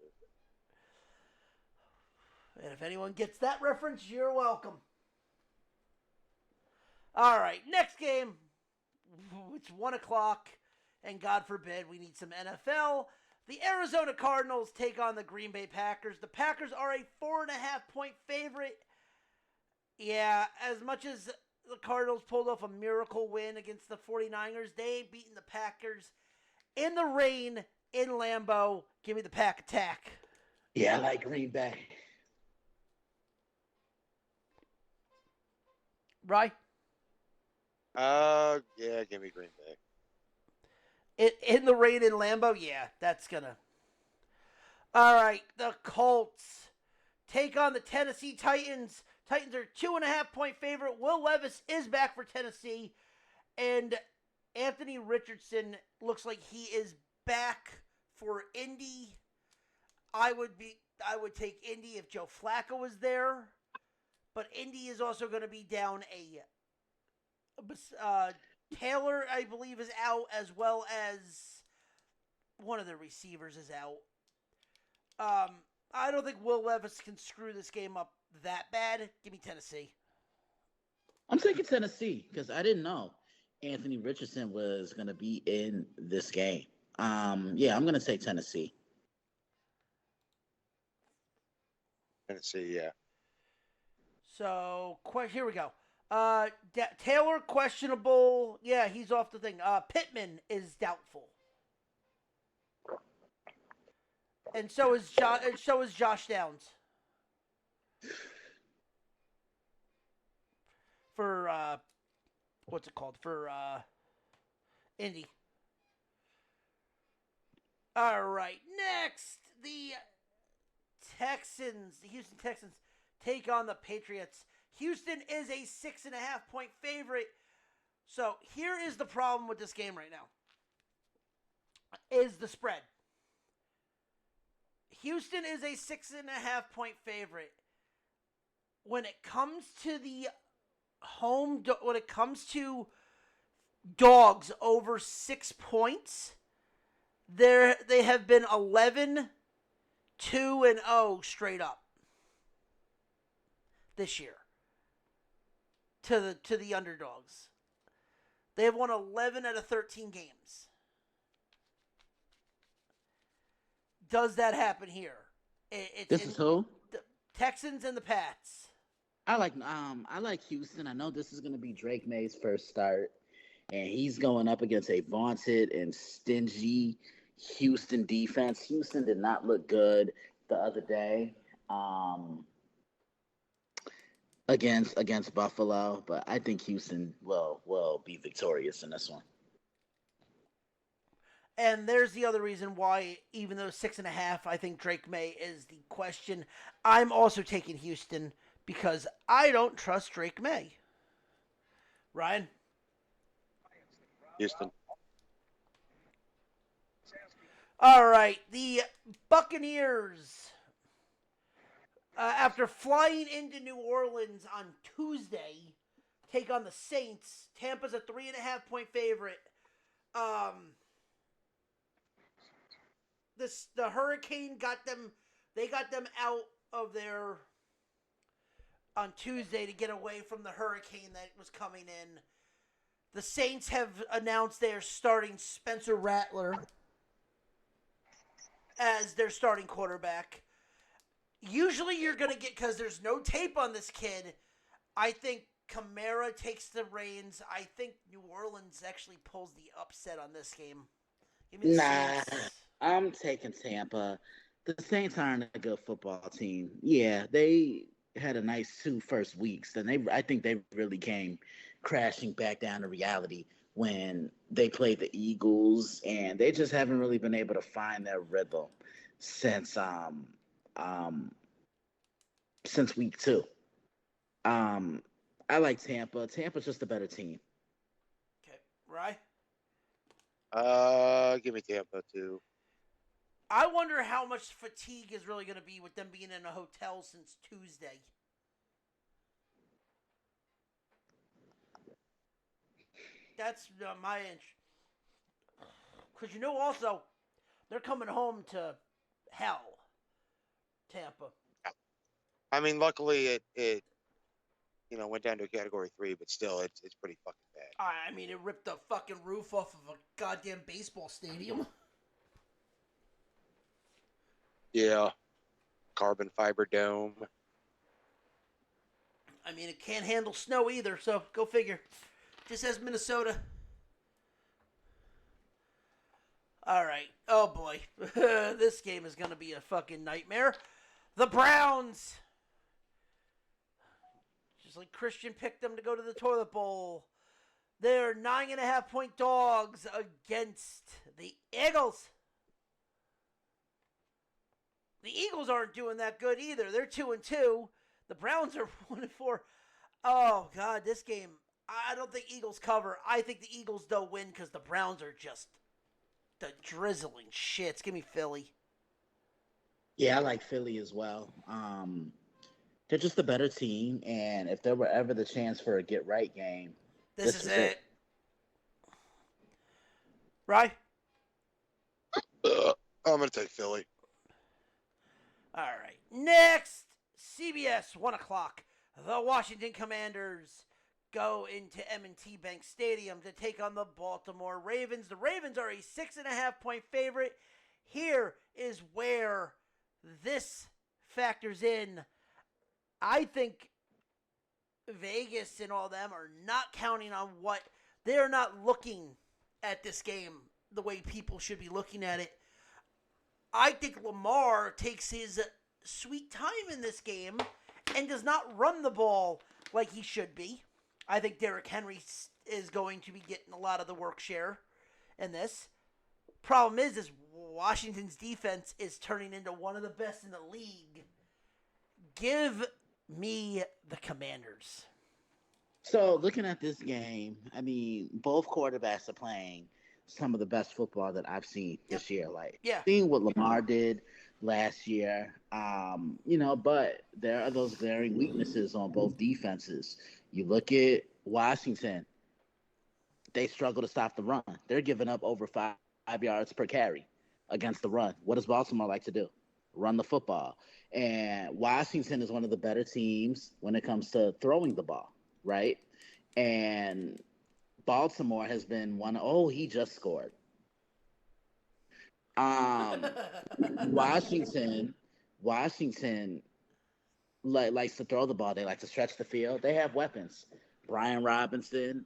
And if anyone gets that reference, you're welcome. All right, next game. It's 1 o'clock, and God forbid we need some NFL. The Arizona Cardinals take on the Green Bay Packers. The Packers are a 4.5-point favorite. Yeah, as much as the Cardinals pulled off a miracle win against the 49ers, they ain't beaten the Packers in the rain in Lambeau. Give me the Pack attack. Yeah, I like Green Bay. Right? Yeah, give me Green Bay. In the rain in Lambeau? Yeah, that's gonna. All right, the Colts take on the Tennessee Titans. Titans are 2.5-point favorite. Will Levis is back for Tennessee, and Anthony Richardson looks like he is back for Indy. I would take Indy if Joe Flacco was there, but Indy is also going to be down a. Taylor, I believe, is out, as well as one of the receivers is out. I don't think Will Levis can screw this game up that bad. Give me Tennessee. I'm taking Tennessee because I didn't know Anthony Richardson was going to be in this game. Yeah, I'm going to take Tennessee. Tennessee, yeah. So, here we go. Taylor, questionable. Yeah, he's off the thing. Pittman is doubtful. And so is Josh Downs. For, what's it called? For, Indy. All right, next, the Houston Texans, take on the Patriots. Houston is a 6.5-point favorite. So here is the problem with this game right now. Is the spread. Houston is a 6.5-point favorite. When it comes to when it comes to dogs over 6 points, they have been 11-2-0 straight up this year. To the underdogs. They have won 11 out of 13 games. does that happen here? It's This in is who? the Texans and the Pats. I like Houston. I know this is gonna be Drake May's first start, and he's going up against a vaunted and stingy Houston defense. Houston did not look good the other day against Buffalo, but I think Houston will be victorious in this one. And there's the other reason why, even though 6.5, I think Drake May is the question. I'm also taking Houston because I don't trust Drake May. Ryan? Houston. All right. The Buccaneers, after flying into New Orleans on Tuesday, take on the Saints. Tampa's a 3.5-point favorite. The hurricane got them. They got them out of there on Tuesday to get away from the hurricane that was coming in. The Saints have announced they are starting Spencer Rattler as their starting quarterback. Usually you're going to get, because there's no tape on this kid, I think Kamara takes the reins. I think New Orleans actually pulls the upset on this game. Give me the Saints. I'm taking Tampa. The Saints aren't a good football team. Yeah, they had a nice 2 first weeks, and I think they really came crashing back down to reality when they played the Eagles, and they just haven't really been able to find their rhythm since week 2. I like Tampa. Tampa's just a better team. Okay, Rye? Give me Tampa too. I wonder how much fatigue is really going to be with them being in a hotel since Tuesday. That's my inch. Because also, they're coming home to hell. Tampa. I mean, luckily it went down to a category 3, but still it's pretty fucking bad. I mean, it ripped the fucking roof off of a goddamn baseball stadium. Yeah. Carbon fiber dome. I mean, it can't handle snow either, so go figure. Just as Minnesota. All right. Oh, boy. This game is going to be a fucking nightmare. The Browns. Just like Christian picked them to go to the toilet bowl. They're 9.5-point dogs against the Eagles. The Eagles aren't doing that good either. They're 2-2. The Browns are 1-4. Oh, God, this game, I don't think Eagles cover. I think the Eagles, though, win because the Browns are just the drizzling shits. Give me Philly. Yeah, I like Philly as well. They're just a better team, and if there were ever the chance for a get-right game, this is it. Right? I'm going to take Philly. All right. Next, CBS, 1 o'clock. The Washington Commanders go into M&T Bank Stadium to take on the Baltimore Ravens. The Ravens are a 6.5-point favorite. Here is where this factors in. I think Vegas and all them are not counting on what they're not looking at this game the way people should be looking at it. I think Lamar takes his sweet time in this game and does not run the ball like he should be. I think Derrick Henry is going to be getting a lot of the work share in this. Problem is Washington's defense is turning into one of the best in the league. Give me the Commanders. So looking at this game, I mean, both quarterbacks are playing some of the best football that I've seen this year. Like, seeing what Lamar did last year, but there are those glaring weaknesses on both defenses. You look at Washington, they struggle to stop the run. They're giving up over 5 yards per carry against the run. What does Baltimore like to do? Run the football. And Washington is one of the better teams when it comes to throwing the ball, right? And Baltimore has been he just scored. Washington likes to throw the ball. They like to stretch the field. They have weapons. Brian Robinson,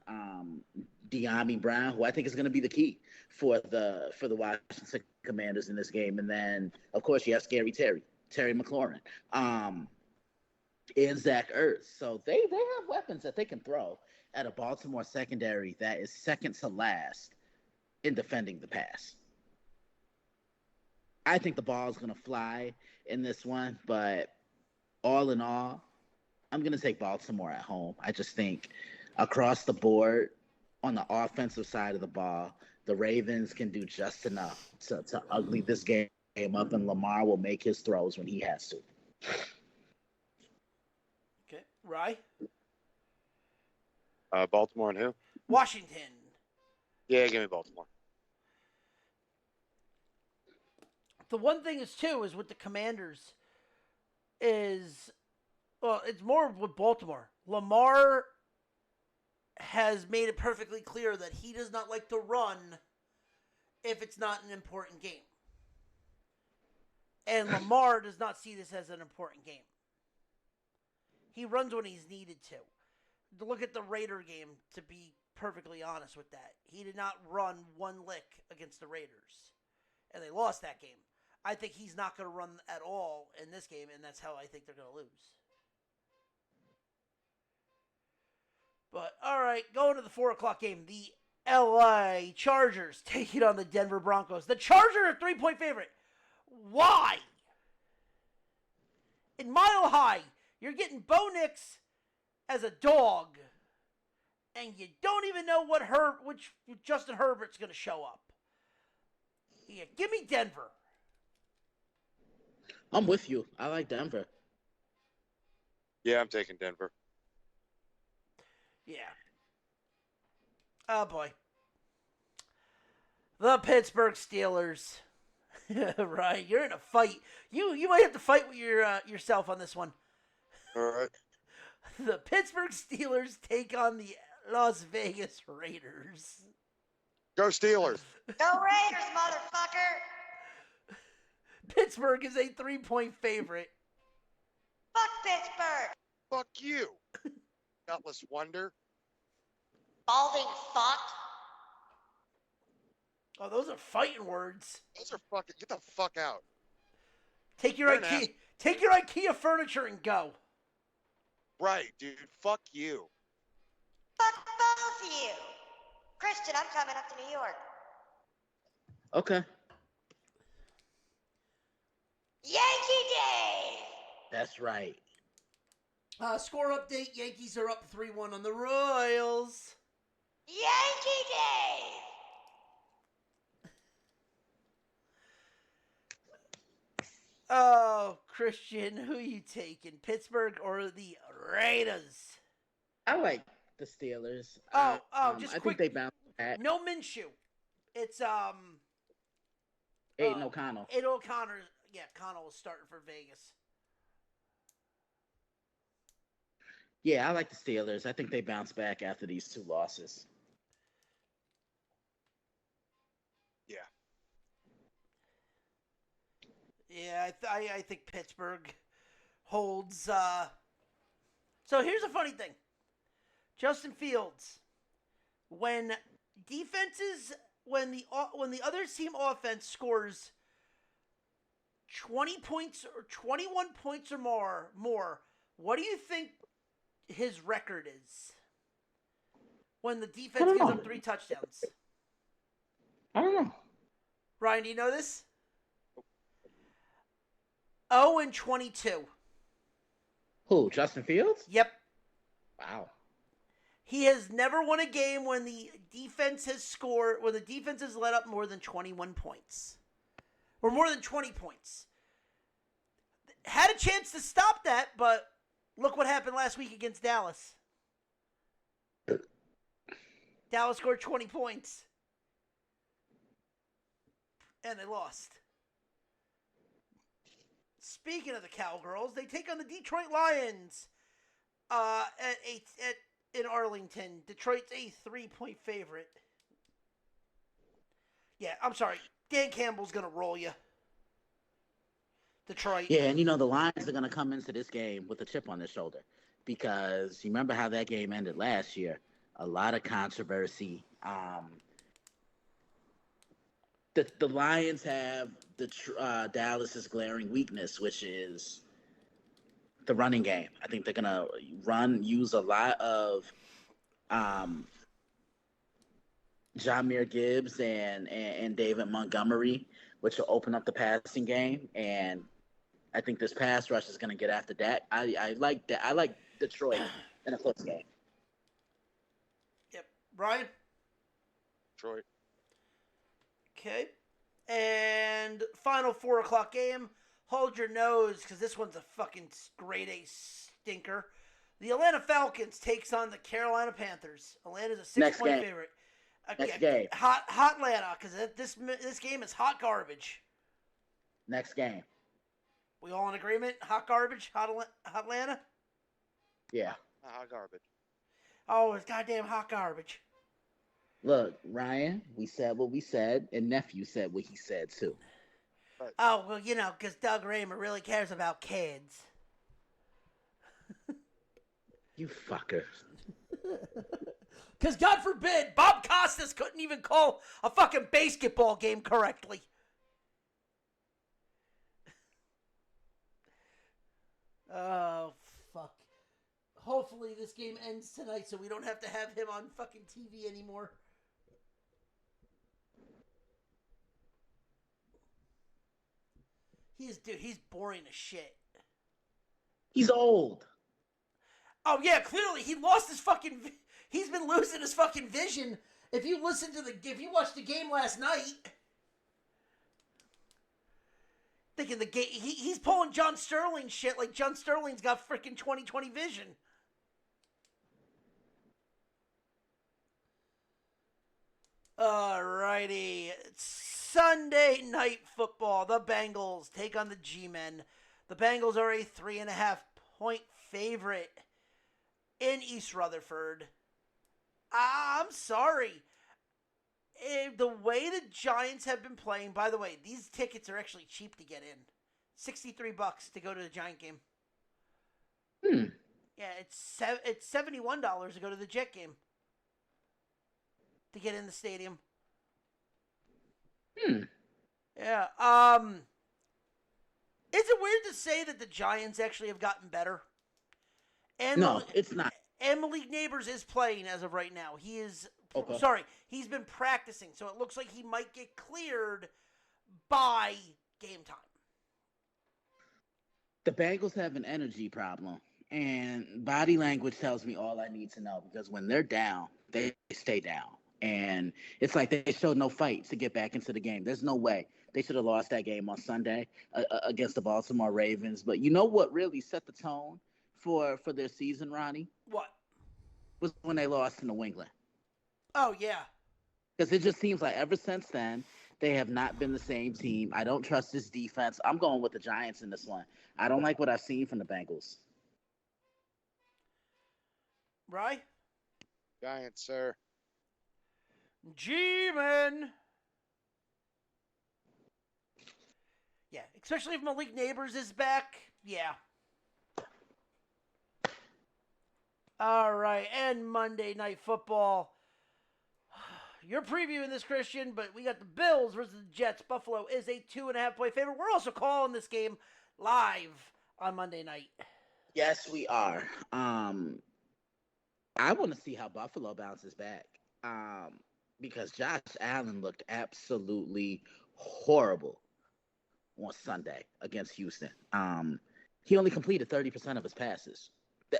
De'Ami Brown, who I think is going to be the key for the Washington Commanders in this game. And then, of course, you have Scary Terry McLaurin, and Zach Ertz. So they have weapons that they can throw at a Baltimore secondary that is second to last in defending the pass. I think the ball is going to fly in this one, but all in all, I'm going to take Baltimore at home. I just think across the board on the offensive side of the ball, the Ravens can do just enough to ugly this game up, and Lamar will make his throws when he has to. Okay, Rye? Baltimore and who? Washington. Yeah, give me Baltimore. The one thing is, too, is with the Commanders is, well, it's more with Baltimore. Lamar has made it perfectly clear that he does not like to run if it's not an important game. And Lamar does not see this as an important game. He runs when he's needed to. Look at the Raider game, to be perfectly honest with that. He did not run one lick against the Raiders. And they lost that game. I think he's not going to run at all in this game, and that's how I think they're going to lose. But, all right, going to the 4 o'clock game. The LA Chargers taking on the Denver Broncos. The Chargers are a 3-point favorite. Why? In Mile High, you're getting Bo Nix as a dog, and you don't even know which Justin Herbert's going to show up. Yeah, give me Denver. I'm with you. I like Denver. Yeah, I'm taking Denver. Yeah. Oh, boy. The Pittsburgh Steelers. Right, you're in a fight. You might have to fight with yourself on this one. All right. The Pittsburgh Steelers take on the Las Vegas Raiders. Go Steelers. Go Raiders, motherfucker! Pittsburgh is a 3-point favorite. Fuck Pittsburgh! Fuck you. Gutless wonder. Balding fuck! Oh, those are fighting words. Those are fucking. Get the fuck out. Take your You're an IKEA furniture and go. Right, dude. Fuck you. Fuck both of you! Christian, I'm coming up to New York. Okay. Yankee Day! That's right. Score update, Yankees are up 3-1 on the Royals. Yankee Day! Oh, Christian, who you taking? Pittsburgh or the Raiders? I like the Steelers. Just I quick. think they bounce back. No Minshew. It's Aiden O'Connell. Aiden O'Connor. Yeah, Connell was starting for Vegas. Yeah, I like the Steelers. I think they bounce back after these 2 losses. Yeah. Yeah, I think Pittsburgh holds. So here's a funny thing. Justin Fields, when the other team offense scores 20 points or 21 points or more, what do you think his record is? When the defense gives up 3 touchdowns. I don't know. Ryan, do you know this? 0-22. Who? Justin Fields? Yep. Wow. He has never won a game when the defense has let up more than 21 points. Or more than 20 points. Had a chance to stop that, but look what happened last week against Dallas. Dallas scored 20 points. And they lost. Speaking of the Cowgirls, they take on the Detroit Lions in Arlington. Detroit's a 3-point favorite. Yeah, I'm sorry. Dan Campbell's going to roll you. Detroit. Yeah, and the Lions are going to come into this game with a chip on their shoulder because you remember how that game ended last year? A lot of controversy. The Lions have Dallas's glaring weakness, which is the running game. I think they're going to use a lot of Jahmyr Gibbs and David Montgomery, which will open up the passing game. And I think this pass rush is going to get after Dak. I like that. I like Detroit in a close game. Yep. Brian? Detroit. Okay. And final 4 o'clock game. Hold your nose, because this one's a fucking grade A stinker. The Atlanta Falcons takes on the Carolina Panthers. Atlanta's a 6-point favorite. Next game. Hot Atlanta, because this game is hot garbage. Next game. We all in agreement? Hot garbage? Hot Atlanta? Yeah. Hot garbage. Oh, it's goddamn hot garbage. Look, Ryan, we said what we said, and Nephew said what he said, too. Right. Oh, well, because Doug Raymer really cares about kids. You fucker. Because God forbid, Bob Costas couldn't even call a fucking basketball game correctly. Oh, fuck. Hopefully this game ends tonight so we don't have to have him on fucking TV anymore. He's boring as shit. He's old. Oh, yeah, clearly he lost his fucking... He's been losing his fucking vision. If you watched the game last night... Thinking the game... He's pulling John Sterling shit like John Sterling's got freaking 20/20 vision. Alrighty. Sunday night football. The Bengals take on the G-Men. The Bengals are a 3.5-point favorite in East Rutherford. I'm sorry. The way the Giants have been playing, by the way, these tickets are actually cheap to get in. $63 to go to the Giant game. Yeah, it's $71 to go to the Jet game. To get in the stadium. Yeah. Is it weird to say that the Giants actually have gotten better? And no, it's not. And Malik Neighbors is playing as of right now. He is... Okay. Sorry, he's been practicing, so it looks like he might get cleared by game time. The Bengals have an energy problem, and body language tells me all I need to know, because when they're down, they stay down. And it's like they showed no fight to get back into the game. There's no way. They should have lost that game on Sunday against the Baltimore Ravens. But you know what really set the tone for their season, Ronnie? What? Was when they lost to New England. Oh, yeah. Because it just seems like ever since then, they have not been the same team. I don't trust this defense. I'm going with the Giants in this one. I don't like what I've seen from the Bengals. Right? Giants, sir. G-Men. Yeah, especially if Malik Neighbors is back. Yeah. All right, and Monday Night Football. You're previewing this, Christian, but we got the Bills versus the Jets. Buffalo is a 2.5-point favorite. We're also calling this game live on Monday night. Yes, we are. I want to see how Buffalo bounces back. Because Josh Allen looked absolutely horrible on Sunday against Houston. He only completed 30% of his passes.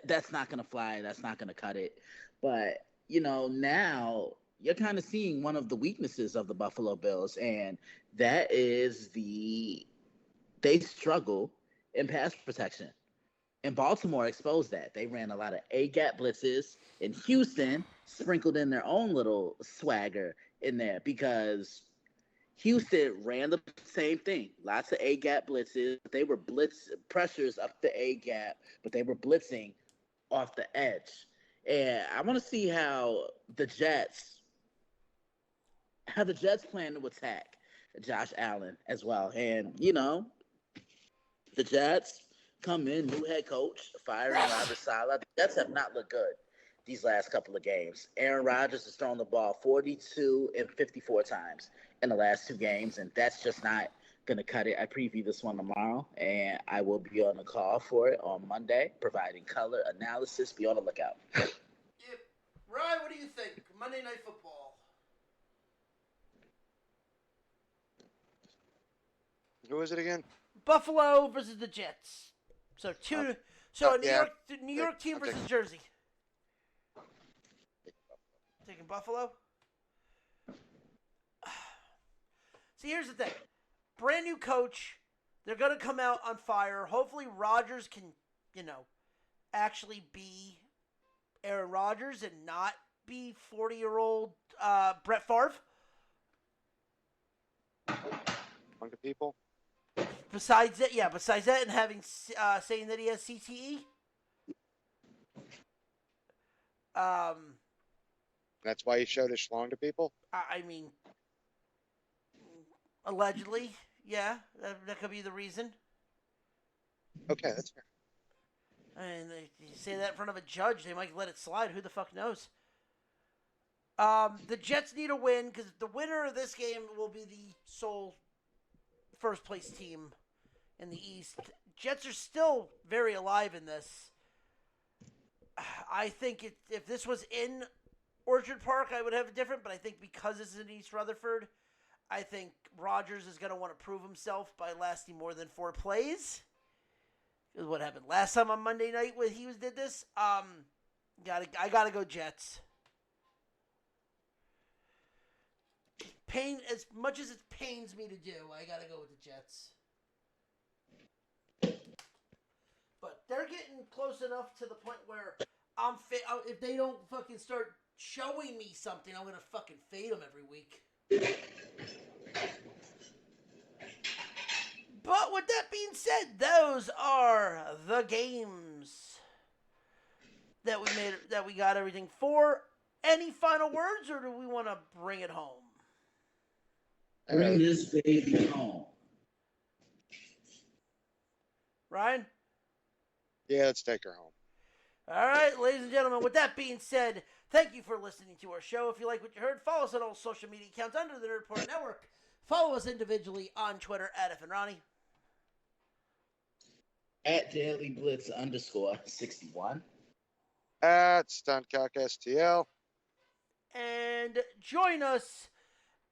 That's not going to fly. That's not going to cut it. But, now you're kind of seeing one of the weaknesses of the Buffalo Bills, and that is they struggle in pass protection. And Baltimore exposed that. They ran a lot of A-gap blitzes, and Houston sprinkled in their own little swagger in there because Houston ran the same thing. Lots of A-gap blitzes. They were pressures up the A-gap, but they were blitzing off the edge. And I want to see how the Jets plan to attack Josh Allen as well. And, The Jets come in, new head coach, firing Robert Saleh. The Jets have not looked good these last couple of games. Aaron Rodgers has thrown the ball 42 and 54 times in the last 2 games, and that's just not going to cut it. I preview this one tomorrow, and I will be on the call for it on Monday, providing color analysis. Be on the lookout. Ryan, what do you think? Monday Night Football. Who is it again? Buffalo versus the Jets. So a New York team I'm versus taking- Jersey. Taking Buffalo. See, here's the thing. Brand new coach. They're going to come out on fire. Hopefully Rodgers can, actually be Aaron Rodgers and not be 40-year-old Brett Favre. Bunch of people. Besides that, and having saying that he has CTE. That's why he showed his schlong to people. I mean, allegedly, yeah, that could be the reason. Okay, that's fair. And you say that in front of a judge, they might let it slide. Who the fuck knows? The Jets need a win because the winner of this game will be the sole first place team in the East. Jets are still very alive in this. I think if this was in Orchard Park, I would have it different, but I think because this is in East Rutherford, I think Rodgers is going to want to prove himself by lasting more than 4 plays. Is what happened last time on Monday night when he did this. I gotta go Jets. As much as it pains me to do, I gotta go with the Jets. But they're getting close enough to the point where if they don't fucking start showing me something, I'm gonna fucking fade them every week. But with that being said, those are the games that we got everything for. Any final words, or do we want to bring it home? Bring this baby home. Ryan? Yeah, let's take her home. All right, ladies and gentlemen, with that being said, thank you for listening to our show. If you like what you heard, follow us on all social media accounts under the Nerd Report Network. Follow us individually on Twitter at F and Ronnie. At Daily Blitz _61. At Stuntcock STL. And join us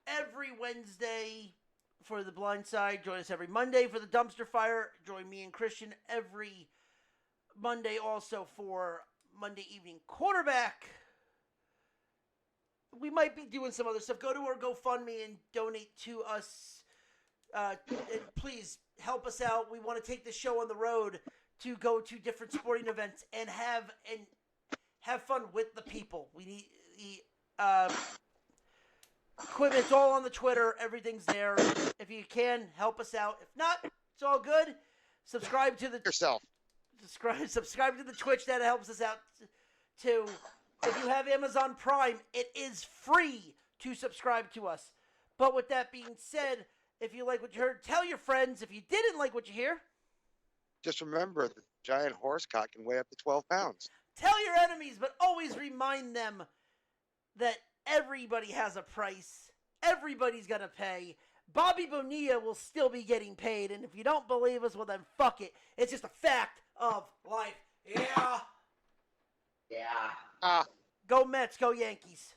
every Wednesday for The Blind Side. Join us every Monday for the Dumpster Fire. Join me and Christian every Monday also for Monday Evening Quarterback. We might be doing some other stuff. Go to our GoFundMe and donate to us. And please help us out. We want to take this show on the road to go to different sporting events and have fun with the people. We need the equipment. It's all on the Twitter. Everything's there. If you can, help us out. If not, it's all good. Subscribe to the Yourself. Subscribe to the Twitch. That helps us out too. If you have Amazon Prime, it is free to subscribe to us. But with that being said, if you like what you heard, tell your friends. If you didn't like what you hear, Just remember, the giant horse cock can weigh up to 12 pounds. tell your enemies, but always remind them that everybody has a price. Everybody's got to pay. Bobby Bonilla will still be getting paid. And if you don't believe us, well then fuck it. It's just a fact of life. Yeah. Yeah. Ah. Go Mets, go Yankees.